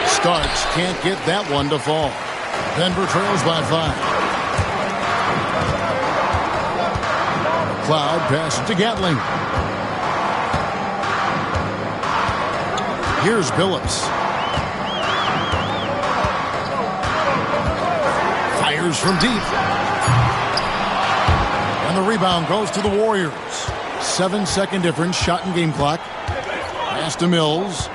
Starks can't get that one to fall. Denver trails by 5. Cloud pass to Gatling. Here's Billups. Fires from deep. And the rebound goes to the Warriors. 7-second difference, shot and game clock. Pass to Mills.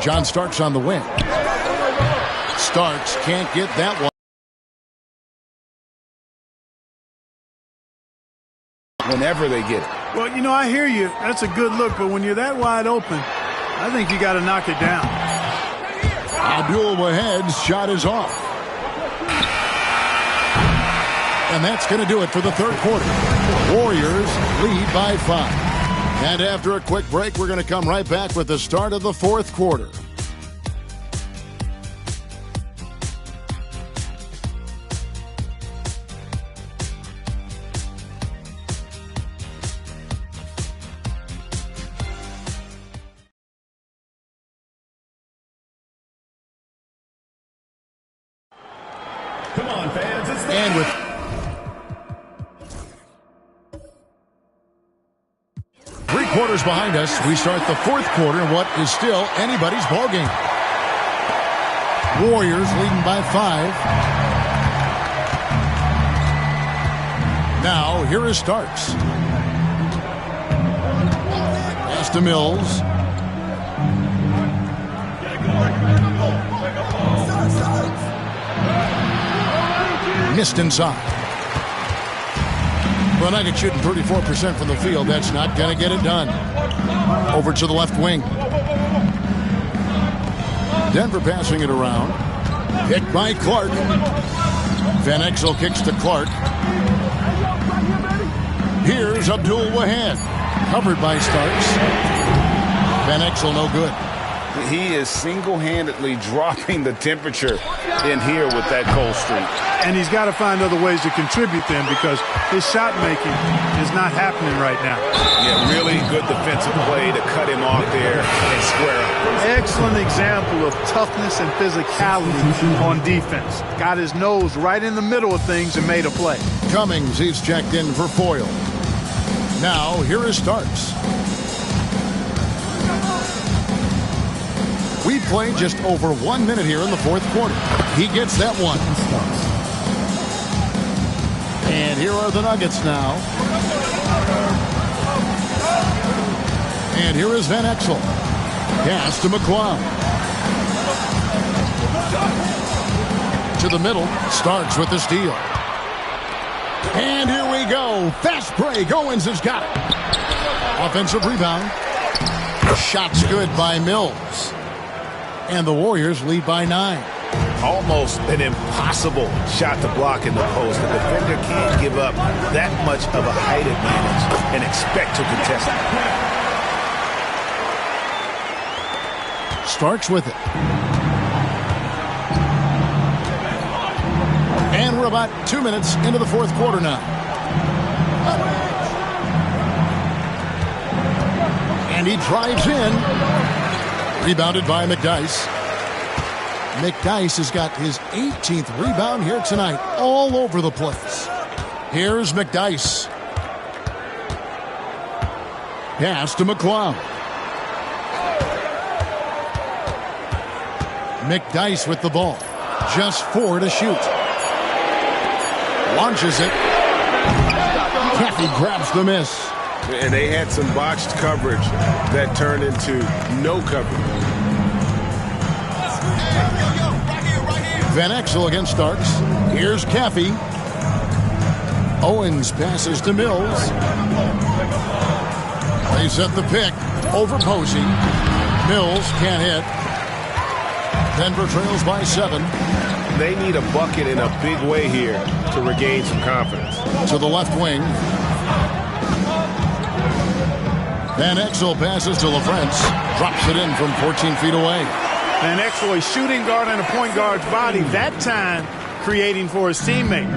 John Starks on the wing. Starks can't get that one. Whenever they get it. Well, you know, I hear you. That's a good look, but when you're that wide open, I think you got to knock it down. Abdul Wahed's shot is off. And that's going to do it for the third quarter. Warriors lead by 5. And after a quick break, we're going to come right back with the start of the fourth quarter. Come on, fans. It's the And with 3 quarters behind us, we start the fourth quarter in what is still anybody's ballgame. Warriors leading by 5. Now, here is Starks. Pass to Mills. Missed inside. The Nuggets shooting 34% from the field. That's not going to get it done. Over to the left wing. Denver passing it around. Picked by Clark. Van Exel kicks to Clark. Here's Abdul Wahed. Covered by Starks. Van Exel no good. He is single-handedly dropping the temperature in here with that cold streak. And he's got to find other ways to contribute then, because his shot making is not happening right now. Yeah, really good defensive play to cut him off there and square up. Excellent example of toughness and physicality on defense. Got his nose right in the middle of things and made a play. Cummings, he's checked in for foil. Now, here is Starks. We played just over 1 minute here in the fourth quarter. He gets that one. And here are the Nuggets now. And here is Van Exel. Pass to McClung. To the middle. Starks with the steal. And here we go. Fast break. Owens has got it. Offensive rebound. Shot's good by Mills. And the Warriors lead by 9. Almost an impossible shot to block in the post. The defender can't give up that much of a height advantage and expect to contest it. Starks with it. And we're about 2 minutes into the fourth quarter now. And he drives in. Rebounded by McDyess. McDyess has got his 18th rebound here tonight, all over the place. Here's McDyess. Pass to McClung. McDyess with the ball. Just 4 to shoot. Launches it. Caffey grabs the miss. And they had some botched coverage that turned into no coverage. Van Exel against Starks. Here's Caffey. Owens passes to Mills. They set the pick over Posey. Mills can't hit. Denver trails by 7. They need a bucket in a big way here to regain some confidence. To the left wing. Van Exel passes to LaFrance. Drops it in from 14 feet away. Van Exel, a shooting guard and a point guard's body, that time creating for his teammate.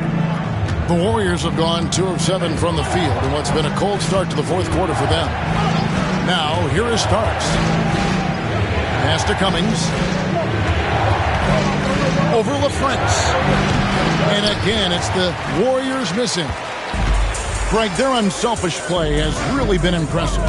The Warriors have gone 2 of 7 from the field in what's been a cold start to the fourth quarter for them. Now, here is Starks. Pass to Cummings. Over LaFrance. And again, it's the Warriors missing. Greg, their unselfish play has really been impressive.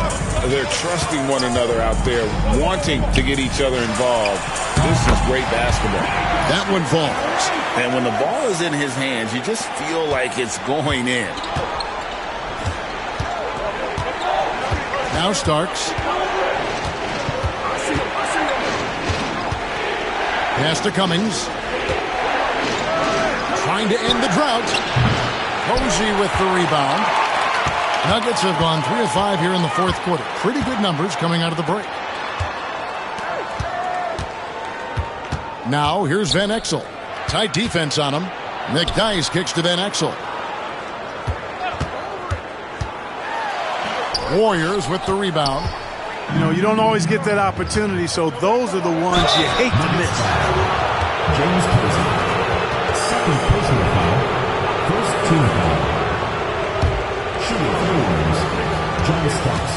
They're trusting one another out there, wanting to get each other involved. This is great basketball. That one falls. And when the ball is in his hands, you just feel like it's going in. Now Starks. Pass to Cummings. Trying to end the drought. Posey with the rebound. Nuggets have gone 3 of 5 here in the fourth quarter. Pretty good numbers coming out of the break. Now here's Van Exel. Tight defense on him. McDyess kicks to Van Exel. Warriors with the rebound. You know, you don't always get that opportunity, so those are the ones you hate to miss. James Posey. Second personal foul. First team foul. Shooting for the Warriors. John Starks.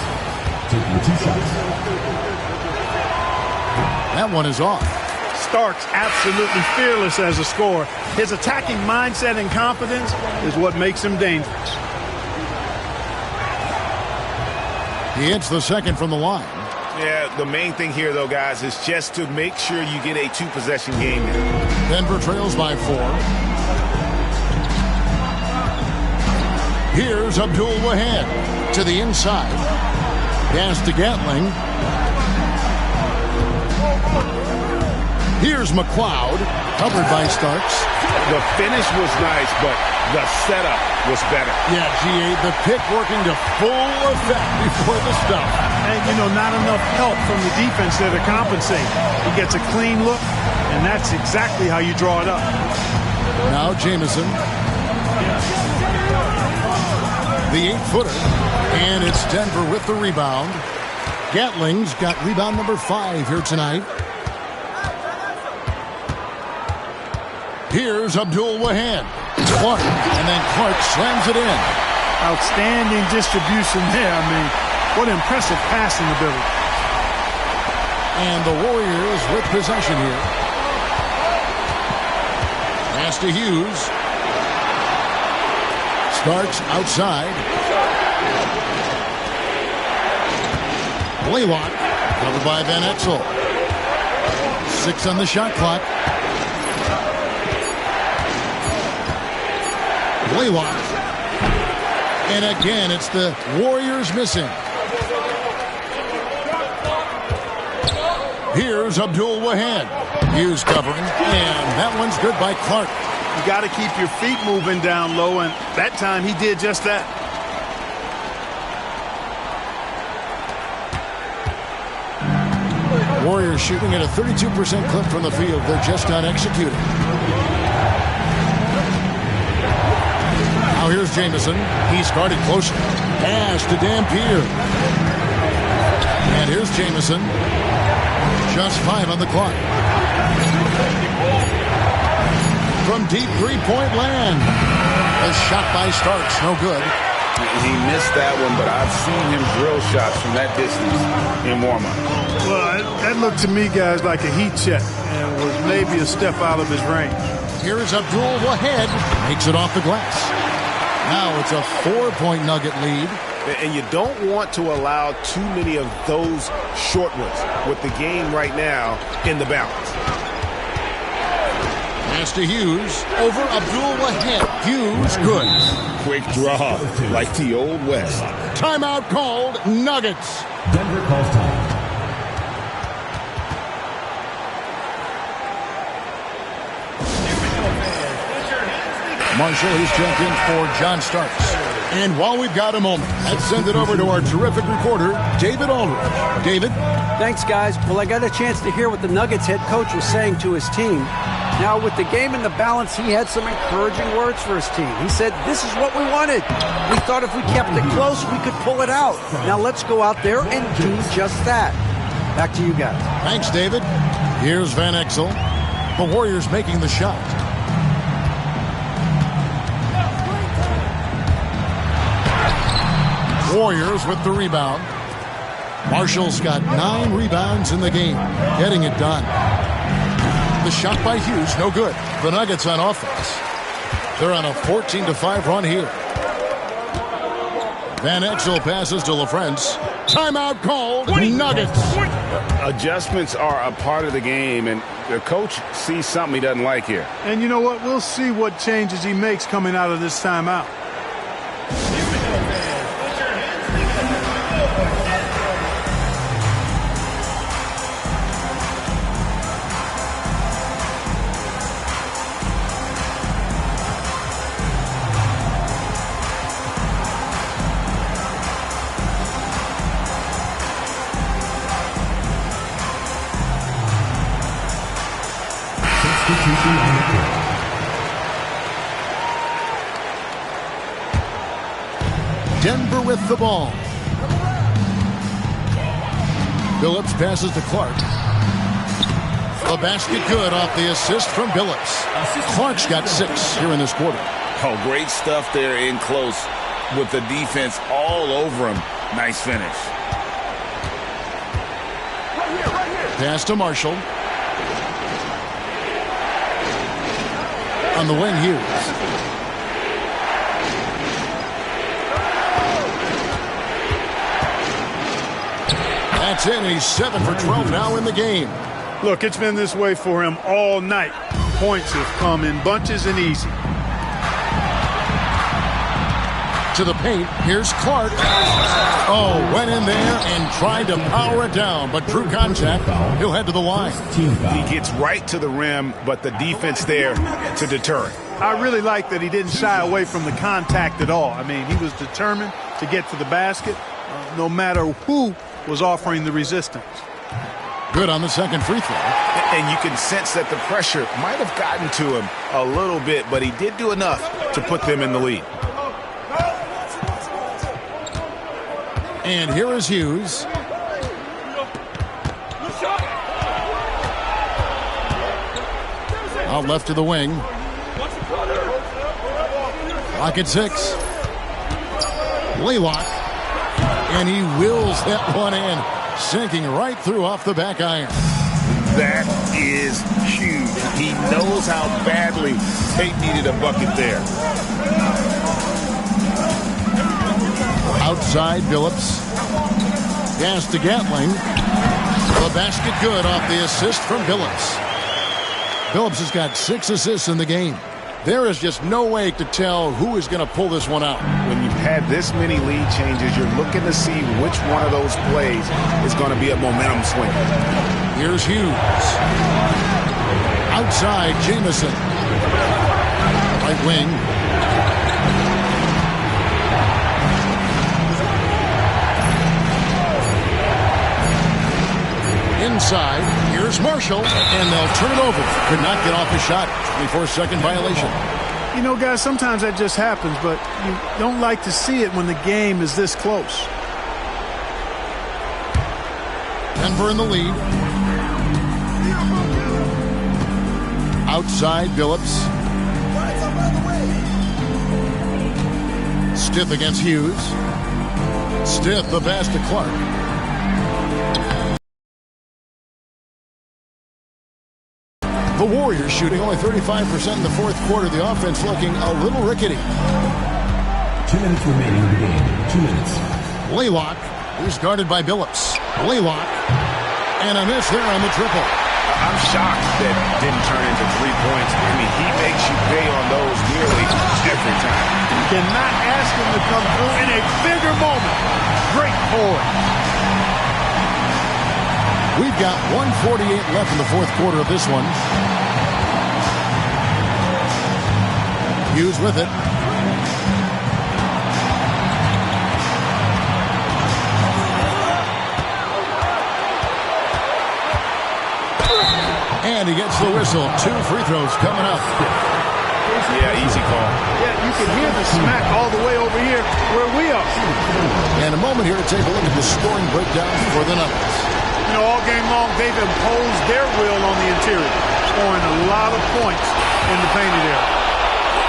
Taking 2 shots. That one is off. Starks absolutely fearless as a scorer. His attacking mindset and confidence is what makes him dangerous. He hits the second from the line. Yeah, the main thing here, though, guys, is just to make sure you get a 2-possession game here. Denver trails by 4. Here's Abdul Wahab to the inside. Pass to Gatling. Here's McLeod, covered by Starks. The finish was nice, but the setup was better. Yeah, G.A., the pick working to full effect before the stop. And, you know, not enough help from the defense there to compensate. He gets a clean look, and that's exactly how you draw it up. Now Jamison. The 8-footer. And it's Denver with the rebound. Gatling's got rebound number 5 here tonight. Here's Abdul Wahab. Clark, and then Clark slams it in. Outstanding distribution there. I mean, what impressive passing ability. And the Warriors with possession here. Pass to Hughes. Starks outside. Blaylock, covered by Van Exel. 6 on the shot clock. Blaylock. And again, it's the Warriors missing. Here's Abdul Wahab. Hughes covering, and that one's good by Clark. You got to keep your feet moving down low, and that time he did just that. Warriors shooting at a 32% clip from the field. They're just not executing. Now here's Jamison. He's guarded closer. Pass to Dampier. And here's Jamison. Just 5 on the clock. From deep three-point land. A shot by Starks. No good. He missed that one, but I've seen him drill shots from that distance in warm-up. Well, that looked to me, guys, like a heat check and was maybe a step out of his range. Here is Abdul Wahab. Makes it off the glass. Now it's a 4-point Nugget lead. And you don't want to allow too many of those short ones with the game right now in the balance. Pass to Hughes. Over Abdul Wahab. Hughes, good. Quick draw, like the Old West. Timeout called. Nuggets. Denver calls time. Marshall, he's checked in for John Starks. And while we've got a moment, let's send it over to our terrific reporter, David Aldridge. David? Thanks, guys. Well, I got a chance to hear what the Nuggets head coach was saying to his team. Now, with the game in the balance, he had some encouraging words for his team. He said, this is what we wanted. We thought if we kept it close, we could pull it out. Now, let's go out there and do just that. Back to you guys. Thanks, David. Here's Van Exel. The Warriors making the shot. Warriors with the rebound. Marshall's got 9 rebounds in the game, getting it done. The shot by Hughes, no good. The Nuggets on offense. They're on a 14-5 run here. Van Exel passes to LaFrance. Timeout called. Nuggets. Adjustments are a part of the game, and the coach sees something he doesn't like here. And you know what? We'll see what changes he makes coming out of this timeout. Substitution on the court. Denver with the ball. Billups passes to Clark. The basket good off the assist from Billups. Clark's got 6 here in this quarter. Oh, great stuff there in close with the defense all over him. Nice finish. Pass to Marshall. On the wing, Hughes. That's in. He's 7 for 12 now in the game. Look, it's been this way for him all night. Points have come in bunches and easy. To the paint. Here's Clark. Oh, went in there and tried to power it down, but drew contact. He'll head to the line. He gets right to the rim, but the defense there to deter it. I really like that he didn't shy away from the contact at all. I mean, he was determined to get to the basket, no matter who was offering the resistance. Good on the second free throw. And you can sense that the pressure might have gotten to him a little bit, but he did do enough to put them in the lead. And here is Hughes. Out left to the wing. Clock at 6. Laylock. And he wills that one in. Sinking right through off the back iron. That is huge. He knows how badly they needed a bucket there. Outside, Billups. Pass to Gatling. The basket good off the assist from Billups. Billups has got 6 assists in the game. There is just no way to tell who is going to pull this one out. When you've had this many lead changes, you're looking to see which one of those plays is going to be a momentum swinger. Here's Hughes. Outside, Jamison. Right wing. Inside, here's Marshall, and they'll turn it over. Could not get off his shot. 24-second violation. You know, guys, sometimes that just happens, but you don't like to see it when the game is this close. Denver in the lead. Outside, Billups. Stith against Hughes. Stith, the pass to Clark. The Warriors shooting only 35% in the fourth quarter. The offense looking a little rickety. 2 minutes remaining in the game. 2 minutes. Laylock. He's guarded by Billups. Laylock. And a miss there on the triple. I'm shocked that didn't turn into 3 points. I mean, he makes you pay on those nearly every time. You cannot ask him to come through in a bigger moment. Great forward. We've got 1:48 left in the fourth quarter of this one. Hughes with it. And he gets the whistle. 2 free throws coming up. Yeah, easy call. Yeah, you can hear the smack all the way over here where we are. And a moment here to take a look at the scoring breakdown for the Nuggets. You know, all game long, they've imposed their will on the interior, scoring a lot of points in the painted area.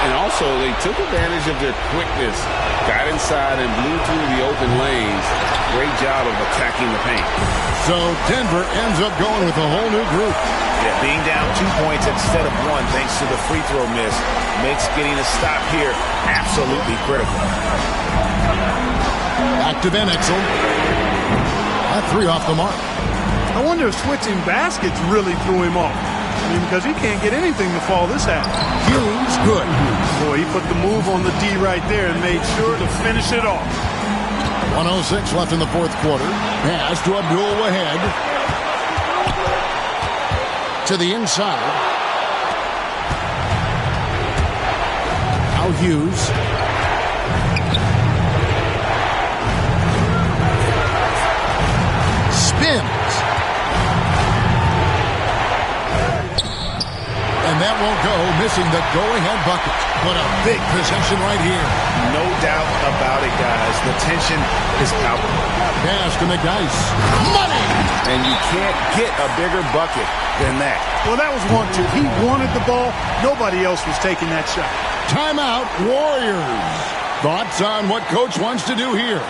And also, they took advantage of their quickness, got inside and blew through the open lanes. Great job of attacking the paint. So Denver ends up going with a whole new group. Yeah, being down 2 points instead of 1 thanks to the free throw miss makes getting a stop here absolutely critical. Back to Van Exel. That 3 off the mark. I wonder if switching baskets really threw him off. I mean, because he can't get anything to fall this half. Hughes, good. Boy, he put the move on the D right there and made sure to finish it off. 1:06 left in the fourth quarter. Pass to Abdul Wahed. To the inside. Now Hughes. Spins. And that won't go, missing the go-ahead bucket. What a big possession right here. No doubt about it, guys. The tension is palpable. Pass to McDyess. Money! And you can't get a bigger bucket than that. Well, that was 1-2. He wanted the ball. Nobody else was taking that shot. Timeout, Warriors. Thoughts on what Coach wants to do here?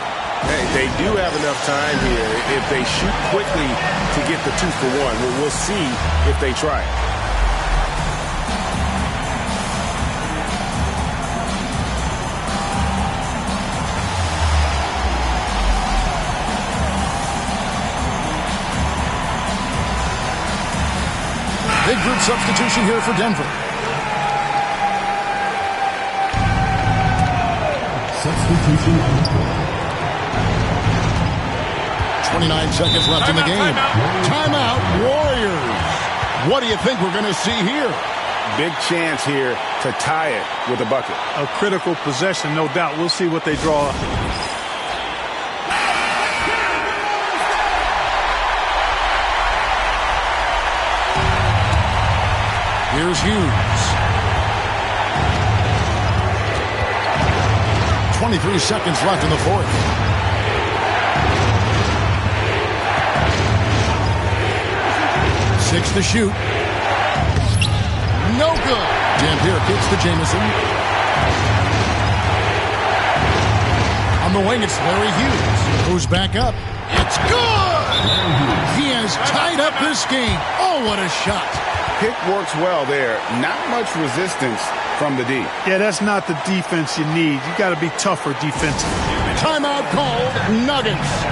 Hey, they do have enough time here if they shoot quickly to get the 2 for 1. We'll see if they try it. Big group substitution here for Denver. Substitution on the court. 29 seconds left in the game. Timeout, Warriors. What do you think we're going to see here? Big chance here to tie it with a bucket. A critical possession, no doubt. We'll see what they draw up. Here's Hughes. 23 seconds left in the fourth. Six to shoot. No good. Dampier kicks to Jamison. On the wing, it's Larry Hughes. Who's back up. It's good! He has tied up this game. Oh, what a shot. Pick works well there. Not much resistance from the D. Yeah, that's not the defense you need. You got to be tougher defensively. Timeout called. Nuggets.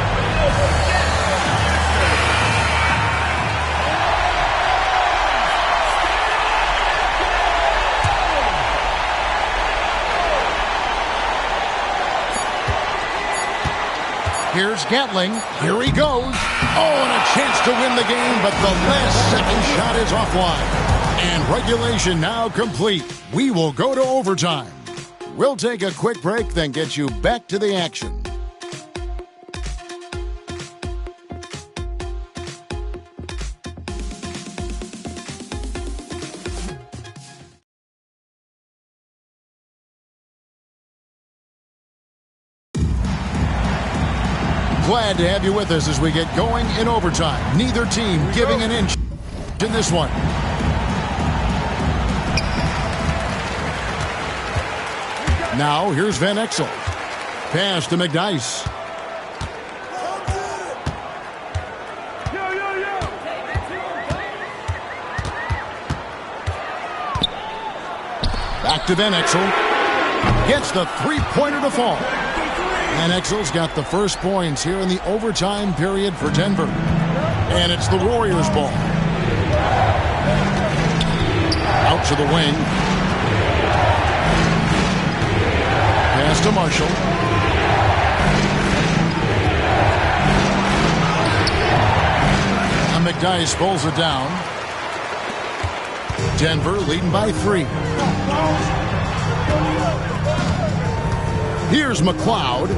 Here's Gatling. Here he goes. Oh, and a chance to win the game, but the last second shot is offline. And regulation now complete. We will go to overtime. We'll take a quick break, then get you back to the action. Glad to have you with us as we get going in overtime. Neither team giving an inch in this one. Now, here's Van Exel. Pass to McDyess. Back to Van Exel. Gets the three-pointer to fall. Van Exel's got the first points here in the overtime period for Denver. And it's the Warriors' ball. Out to the wing. Pass to Marshall. And McDyess pulls it down. Denver leading by 3. Here's McLeod.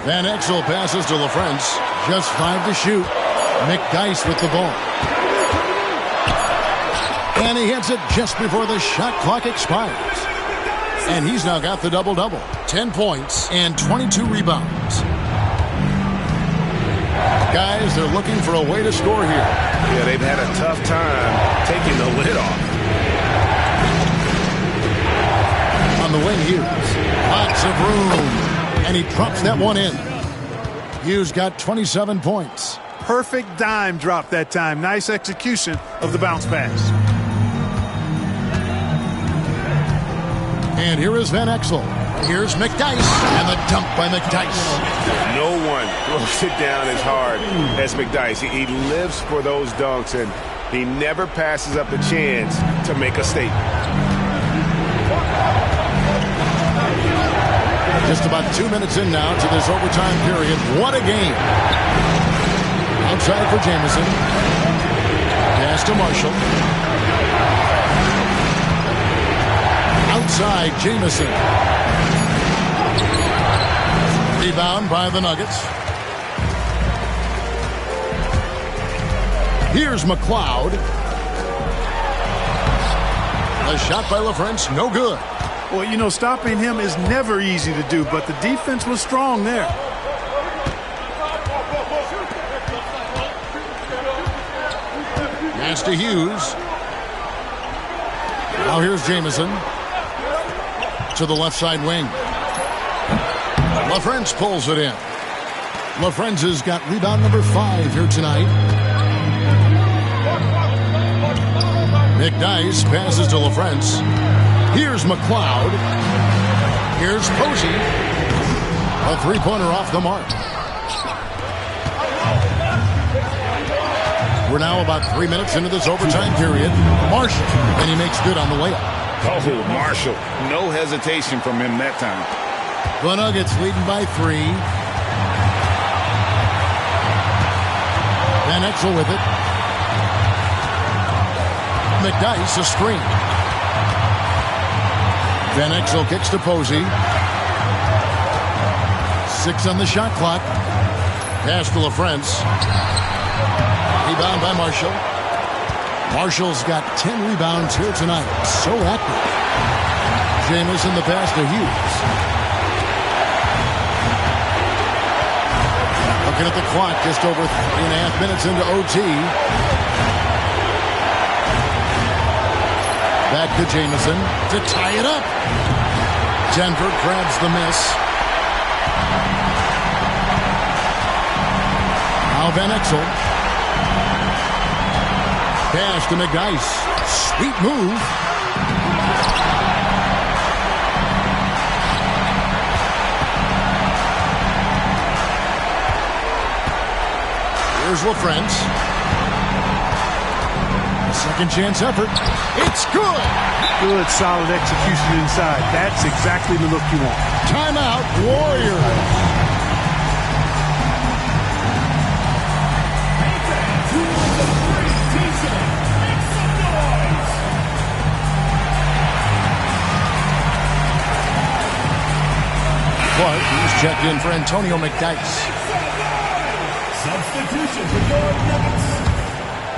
Van Exel passes to LaFrance. Just 5 to shoot. McDyess with the ball. And he hits it just before the shot clock expires. And he's now got the double-double. 10 points and 22 rebounds. Guys, they're looking for a way to score here. Yeah, they've had a tough time taking the lid off. On the wing, Hughes. Lots of room. And he drops that one in. Hughes got 27 points. Perfect dime drop that time. Nice execution of the bounce pass. And here is Van Exel. Here's McDyess. And the dunk by McDyess. No one throws it down as hard as McDyess. He lives for those dunks, and he never passes up the chance to make a statement. Just about 2 minutes in now to this overtime period. What a game. Outside for Jamison. Pass to Marshall. Outside, Jamison. Rebound by the Nuggets. Here's McLeod. A shot by LaFrance, no good. Well, you know, stopping him is never easy to do, but the defense was strong there. Pass to Hughes. Now here's Jamison. To the left side wing. LaFrance pulls it in. LaFrance has got rebound number 5 here tonight. McDyess passes to LaFrance. Here's McLeod. Here's Posey. A three-pointer off the mark. We're now about 3 minutes into this overtime period. Marshall, and he makes good on the layup. Oh, Marshall. No hesitation from him that time. The Nuggets leading by 3. Van Exel with it. McDyess a screen. Van Exel kicks to Posey. 6 on the shot clock. Pass to LaFrance. Rebound by Marshall. Marshall's got 10 rebounds here tonight. So active. Jamison the pass to Hughes. Looking at the clock, just over 3.5 minutes into OT. Back to Jamison to tie it up. Denver grabs the miss. Now Van Exel. Pass to McDyess. Sweet move. Here's LaFrance. Second chance effort. It's good. Good, solid execution inside. That's exactly the look you want. Timeout, Warriors. Clark, he's checked in for Antonio McDyess. Substitution for your Nuggets.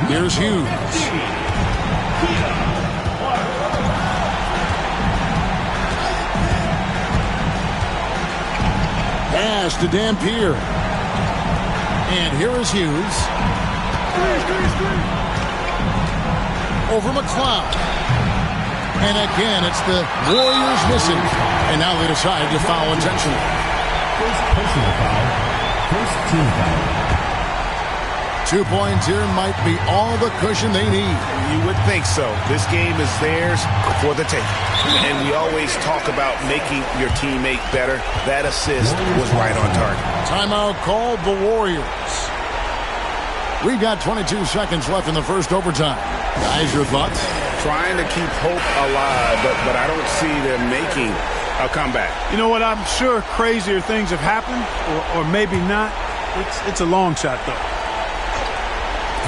Here's Hughes. Pass to Dampier. And here is Hughes. Over McLeod. And again, it's the Warriors missing. And now they decide to foul intentionally. First personal foul. First team foul. 2 points here might be all the cushion they need. You would think so. This game is theirs for the taking. And we always talk about making your teammate better. That assist was right on target. Timeout called the Warriors. We've got 22 seconds left in the first overtime. Guys, your thoughts? Trying to keep hope alive, but I don't see them making a comeback. You know what? I'm sure crazier things have happened, or maybe not. It's a long shot, though.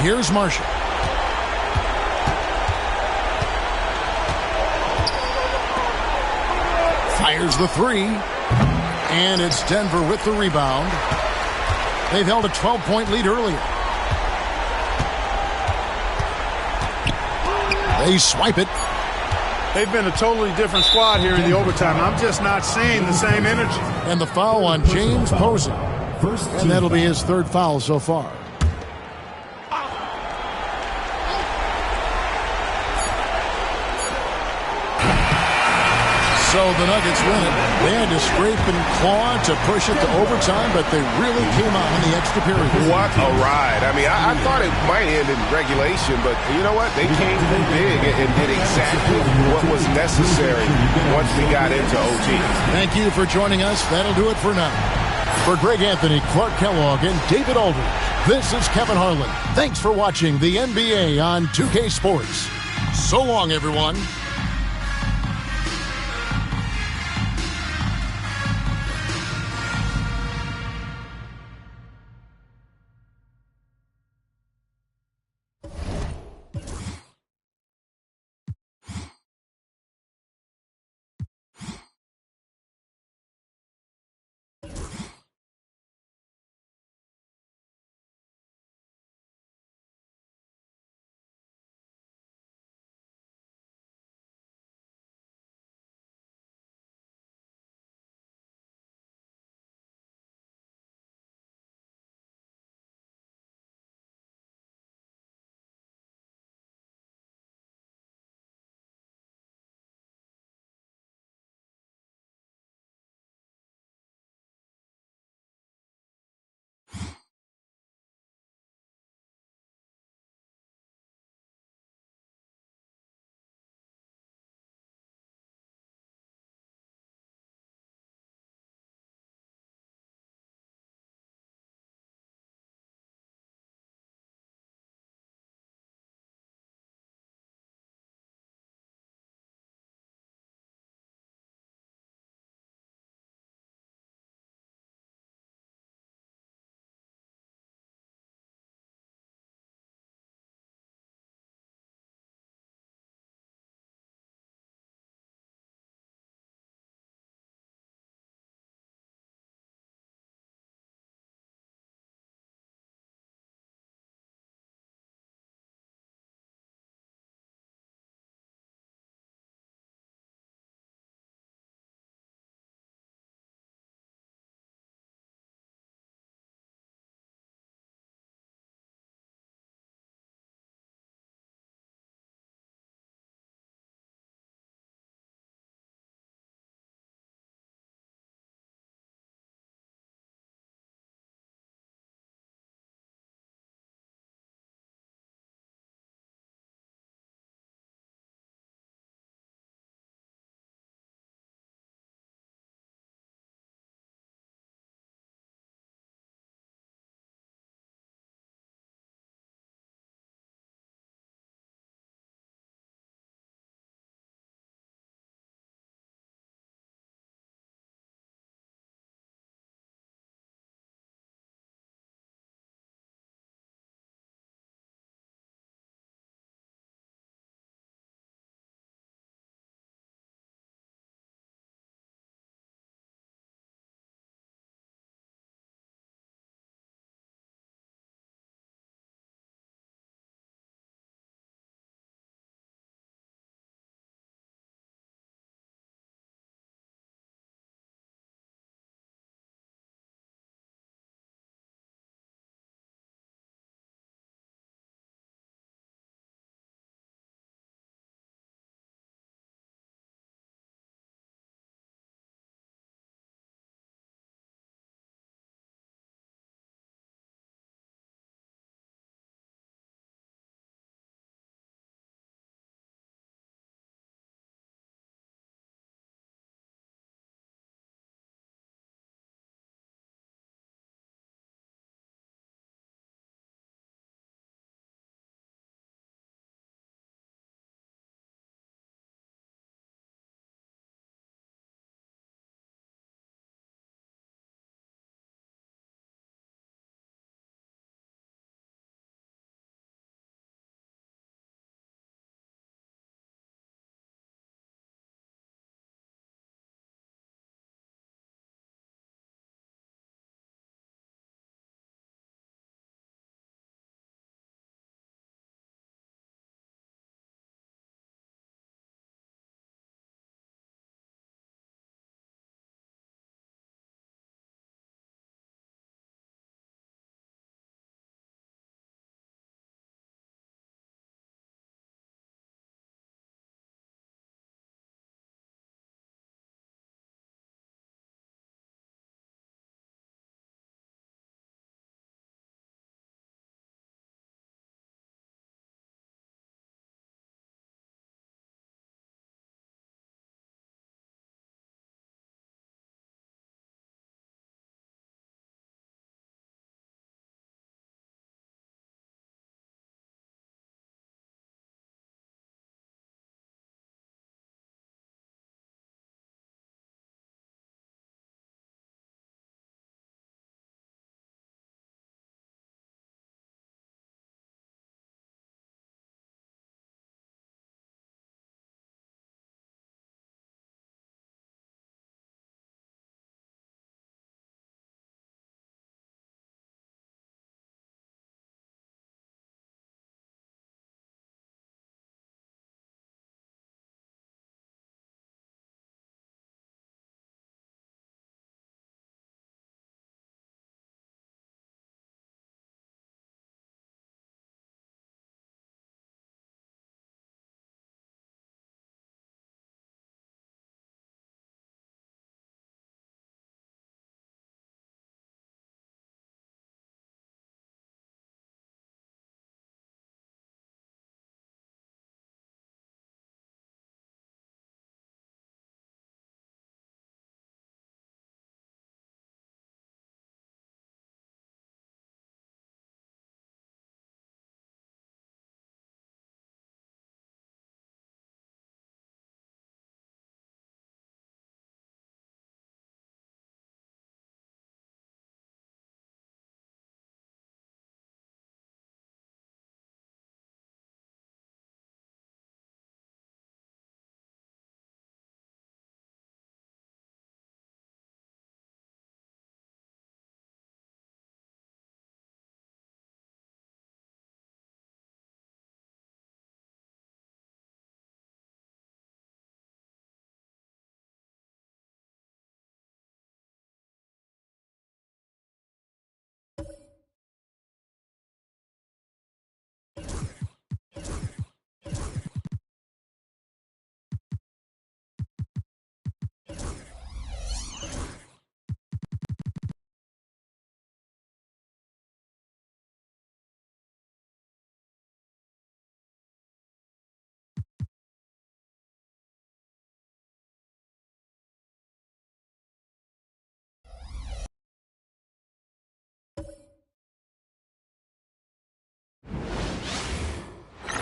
Here's Marshall. Fires the 3. And it's Denver with the rebound. They've held a 12-point lead earlier. They swipe it. They've been a totally different squad here in the overtime. I'm just not seeing the same energy. And the foul on James Posey. First And that'll be his 3rd foul so far. So the Nuggets win it. They had to scrape and claw to push it to overtime, but they really came out in the extra period. What a ride. I mean, I thought it might end in regulation, but you know what? They came through big and did exactly what was necessary once we got into OT. Thank you for joining us. That'll do it for now. For Greg Anthony, Clark Kellogg, and David Aldridge, this is Kevin Harlan. Thanks for watching the NBA on 2K Sports. So long, everyone.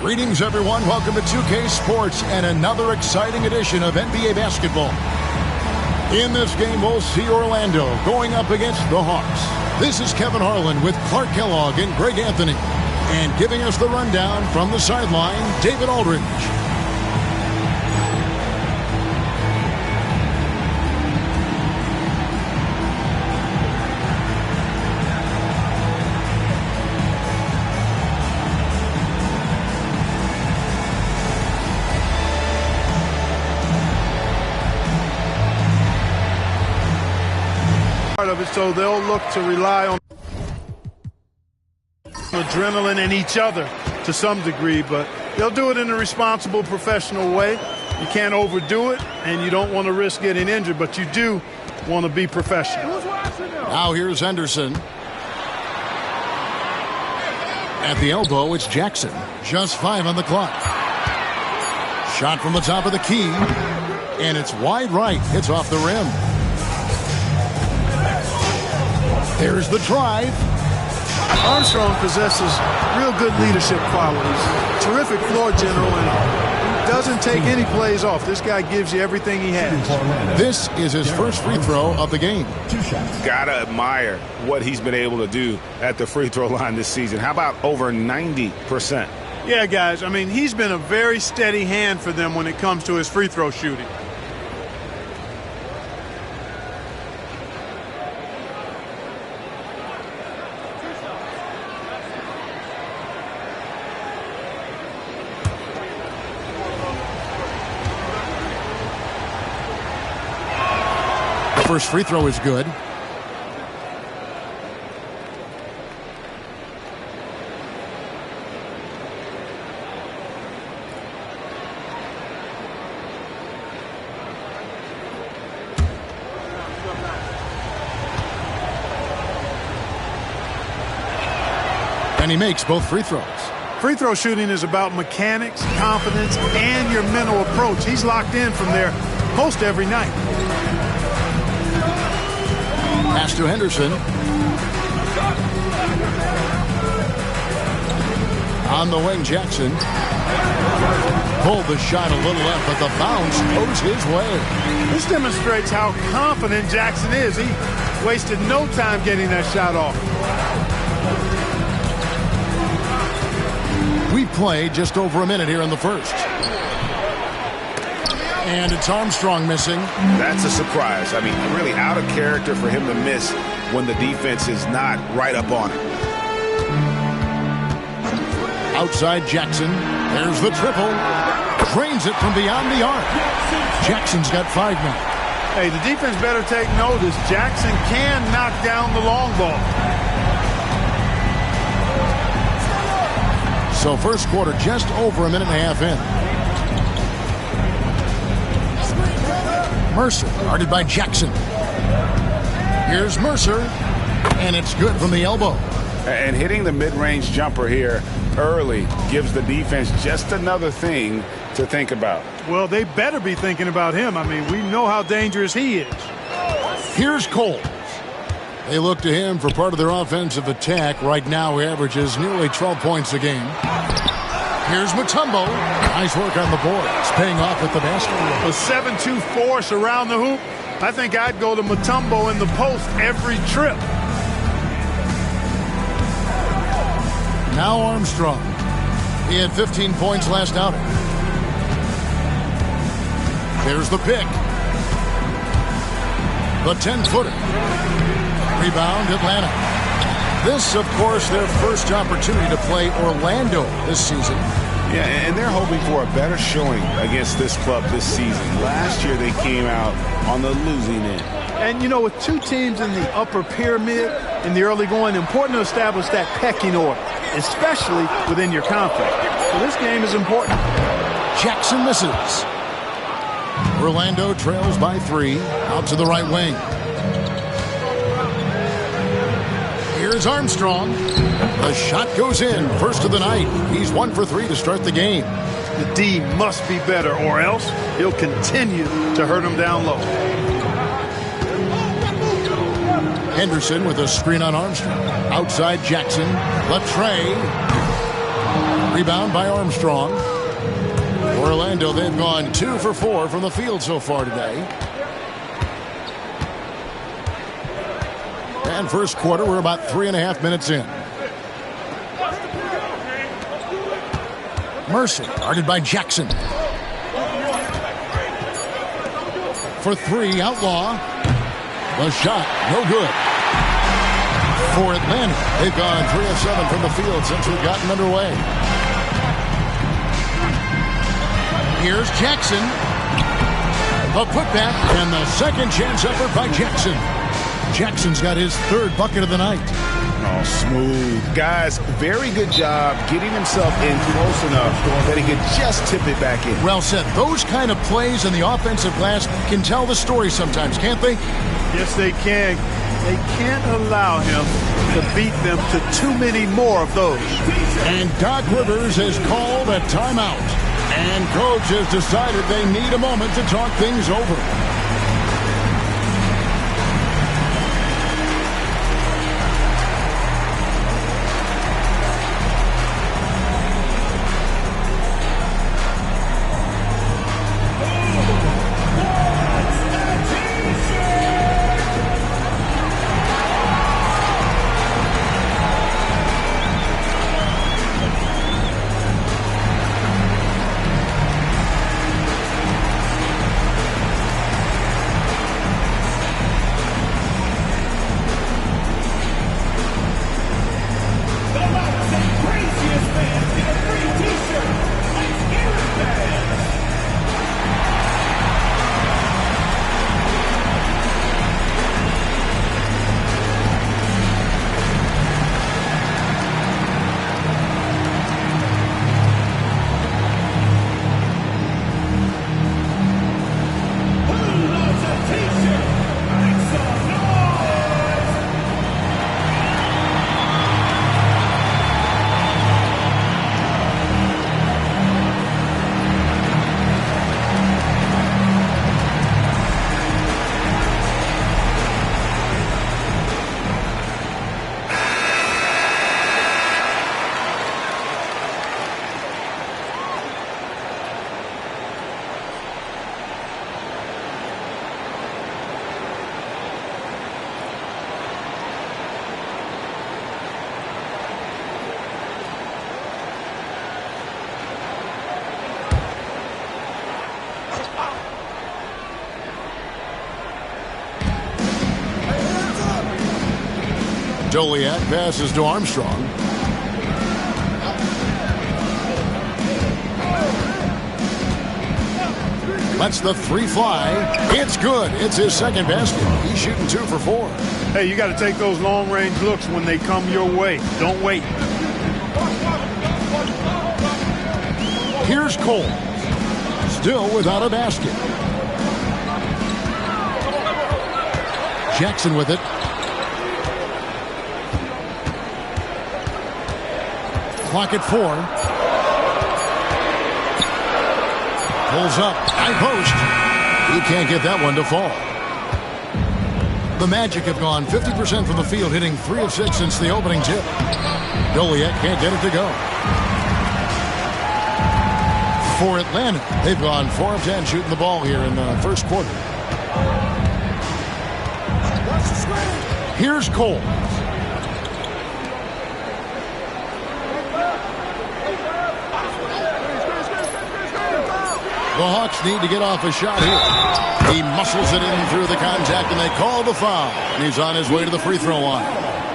Greetings, everyone. Welcome to 2K Sports and another exciting edition of NBA basketball. In this game, we'll see Orlando going up against the Hawks. This is Kevin Harlan with Clark Kellogg and Greg Anthony. And giving us the rundown from the sideline, David Aldridge. Of it, so they'll look to rely on adrenaline and each other to some degree, but they'll do it in a responsible, professional way. You can't overdo it, and you don't want to risk getting injured, but you do want to be professional. Now here's Henderson. At the elbow, it's Jackson. Just 5 on the clock. Shot from the top of the key, and it's wide right. Hits off the rim. There's the drive. Armstrong possesses real good leadership qualities. Terrific floor general, and doesn't take any plays off. This guy gives you everything he has. This is his first free throw of the game. Gotta admire what he's been able to do at the free throw line this season. How about over 90%? Yeah, guys, I mean, he's been a very steady hand for them when it comes to his free throw shooting. First free throw is good. And he makes both free throws. Free throw shooting is about mechanics, confidence, and your mental approach. He's locked in from there post every night. Pass to Henderson. On the wing, Jackson. Pulled the shot a little left, but the bounce goes his way. This demonstrates how confident Jackson is. He wasted no time getting that shot off. We played just over a minute here in the first. And it's Armstrong missing. That's a surprise. I mean, really out of character for him to miss when the defense is not right up on him. Outside Jackson. There's the triple. Drains it from beyond the arc. Jackson's got 5 now. Hey, the defense better take notice. Jackson can knock down the long ball. So first quarter just over a minute and a half in. Mercer, guarded by Jackson. Here's Mercer, and it's good from the elbow. And hitting the mid-range jumper here early gives the defense just another thing to think about. Well, they better be thinking about him. I mean, we know how dangerous he is. Here's Cole. They look to him for part of their offensive attack. Right now, he averages nearly 12 points a game. Here's Mutombo. Nice work on the boards, paying off with the basket. A 7-2 force around the hoop. I think I'd go to Mutombo in the post every trip. Now Armstrong. He had 15 points last outing. There's the pick. The 10-footer. Rebound, Atlanta. This, of course, their first opportunity to play Orlando this season. Yeah, and they're hoping for a better showing against this club this season. Last year, they came out on the losing end. And, you know, with two teams in the upper pyramid in the early going, important to establish that pecking order, especially within your conference. So this game is important. Jackson misses. Orlando trails by 3, out to the right wing. Here's Armstrong. The shot goes in. First of the night. He's 1 for 3 to start the game. The D must be better, or else he'll continue to hurt him down low. Henderson with a screen on Armstrong. Outside Jackson. Latre. Rebound by Armstrong. Orlando, they've gone 2 for 4 from the field so far today. And first quarter, we're about 3.5 minutes in. Mercer, guarded by Jackson. For 3, Outlaw. The shot, no good. For Atlanta, they've gone 3 of 7 from the field since we've gotten underway. Here's Jackson. A putback, and the second chance effort by Jackson. Jackson's got his 3rd bucket of the night. Oh, smooth. Guys, very good job getting himself in close enough that he could just tip it back in. Well said. Those kind of plays in the offensive glass can tell the story sometimes, can't they? Yes, they can. They can't allow him to beat them to too many more of those. And Doc Rivers has called a timeout. And coach has decided they need a moment to talk things over. Joliet passes to Armstrong. Lets the 3 fly. It's good. It's his 2nd basket. He's shooting 2 for 4. Hey, you got to take those long-range looks when they come your way. Don't wait. Here's Cole. Still without a basket. Jackson with it. Clock at 4. Pulls up. High post. He can't get that one to fall. The Magic have gone 50% from the field, hitting 3 of 6 since the opening tip. Joliet can't get it to go. For Atlanta, they've gone 4 of 10 shooting the ball here in the first quarter. Here's Cole. The Hawks need to get off a shot here. He muscles it in through the contact, and they call the foul. And he's on his way to the free throw line.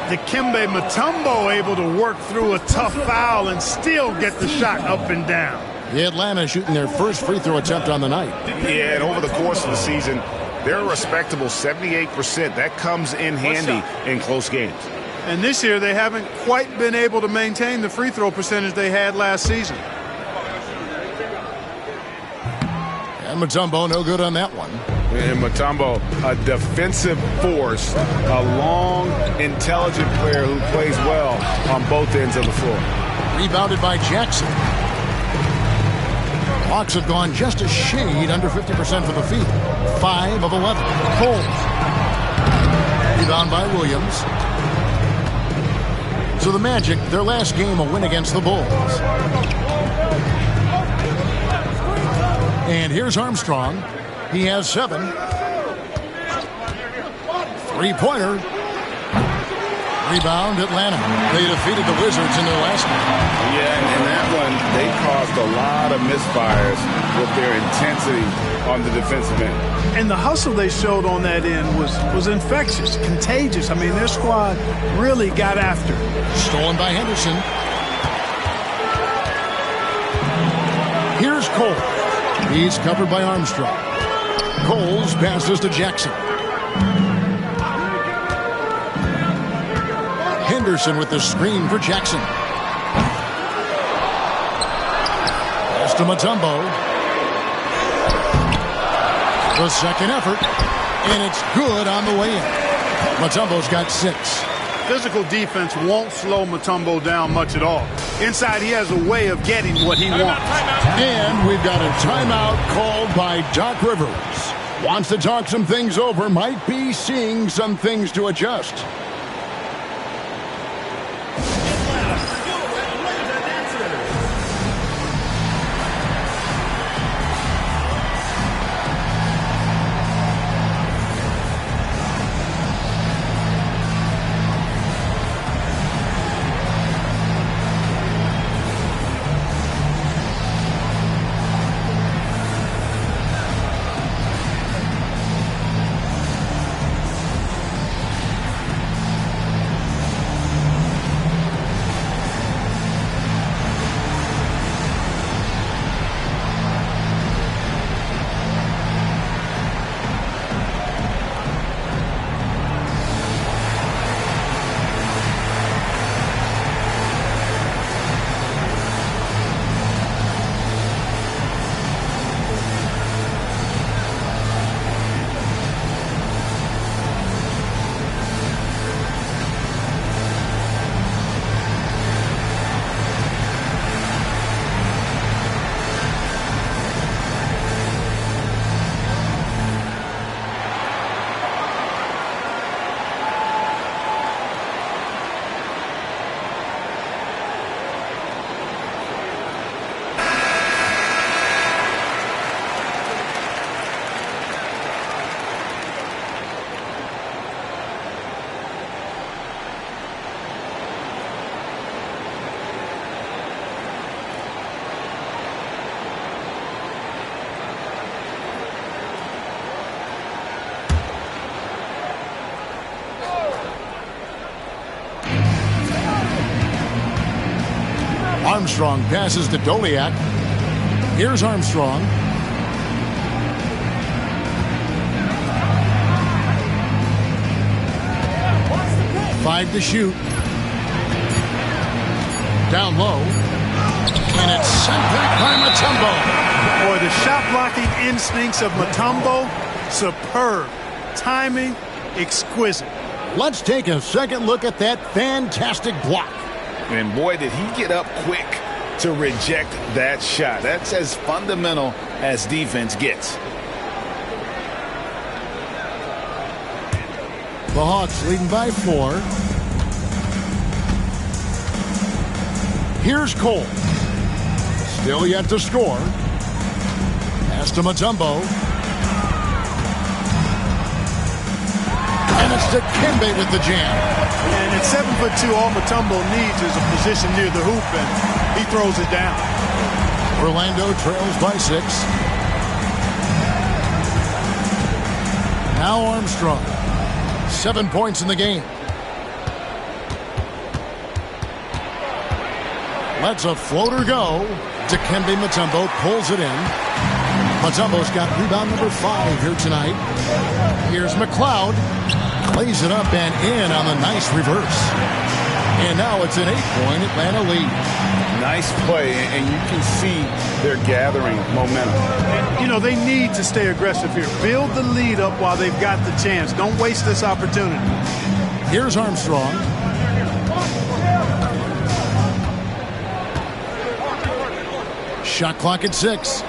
Dikembe Mutombo able to work through a tough foul and still get the shot up and down. The Atlanta shooting their first free throw attempt on the night. Yeah, and over the course of the season, they're a respectable 78%. That comes in handy in close games. And this year, they haven't quite been able to maintain the free throw percentage they had last season. And Mutombo no good on that one. And Mutombo, a defensive force, a long, intelligent player who plays well on both ends of the floor. Rebounded by Jackson. Hawks have gone just a shade under 50% from the field. 5 of 11. Cole. Rebound by Williams. So the Magic, their last game, a win against the Bulls. And here's Armstrong. He has 7. Three-pointer. Rebound, Atlanta. They defeated the Wizards in their last game. Yeah, and in that one, they caused a lot of misfires with their intensity on the defensive end. And the hustle they showed on that end was infectious, contagious. I mean, their squad really got after it. Stolen by Henderson. Here's Cole. He's covered by Armstrong. Coles passes to Jackson. Henderson with the screen for Jackson. Pass to Mutombo. The second effort, and it's good on the way in. Mutombo's got 6. Physical defense won't slow Mutombo down much at all. Inside, he has a way of getting what he wants. And we've got a timeout called by Doc Rivers. Wants to talk some things over, might be seeing some things to adjust. Armstrong passes to Doliak. Here's Armstrong. Five to shoot. Down low. And it's sent back by Mutombo. Boy, the shot blocking instincts of Mutombo, superb. Timing, exquisite. Let's take a second look at that fantastic block. And boy, did he get up quick to reject that shot. That's as fundamental as defense gets. The Hawks leading by 4. Here's Cole. Still yet to score. Pass to Mutombo. And it's Dikembe with the jam. And at 7'2", all Mutombo needs is a position near the hoop, and he throws it down. Orlando trails by 6. Now Armstrong. 7 points in the game. Lets a floater go. Dikembe Mutombo pulls it in. Mutombo's got rebound number 5 here tonight. Here's McLeod. Lays it up and in on the nice reverse. And now it's an 8-point Atlanta lead. Nice play, and you can see they're gathering momentum. And, you know, they need to stay aggressive here. Build the lead up while they've got the chance. Don't waste this opportunity. Here's Armstrong. Shot clock at 6.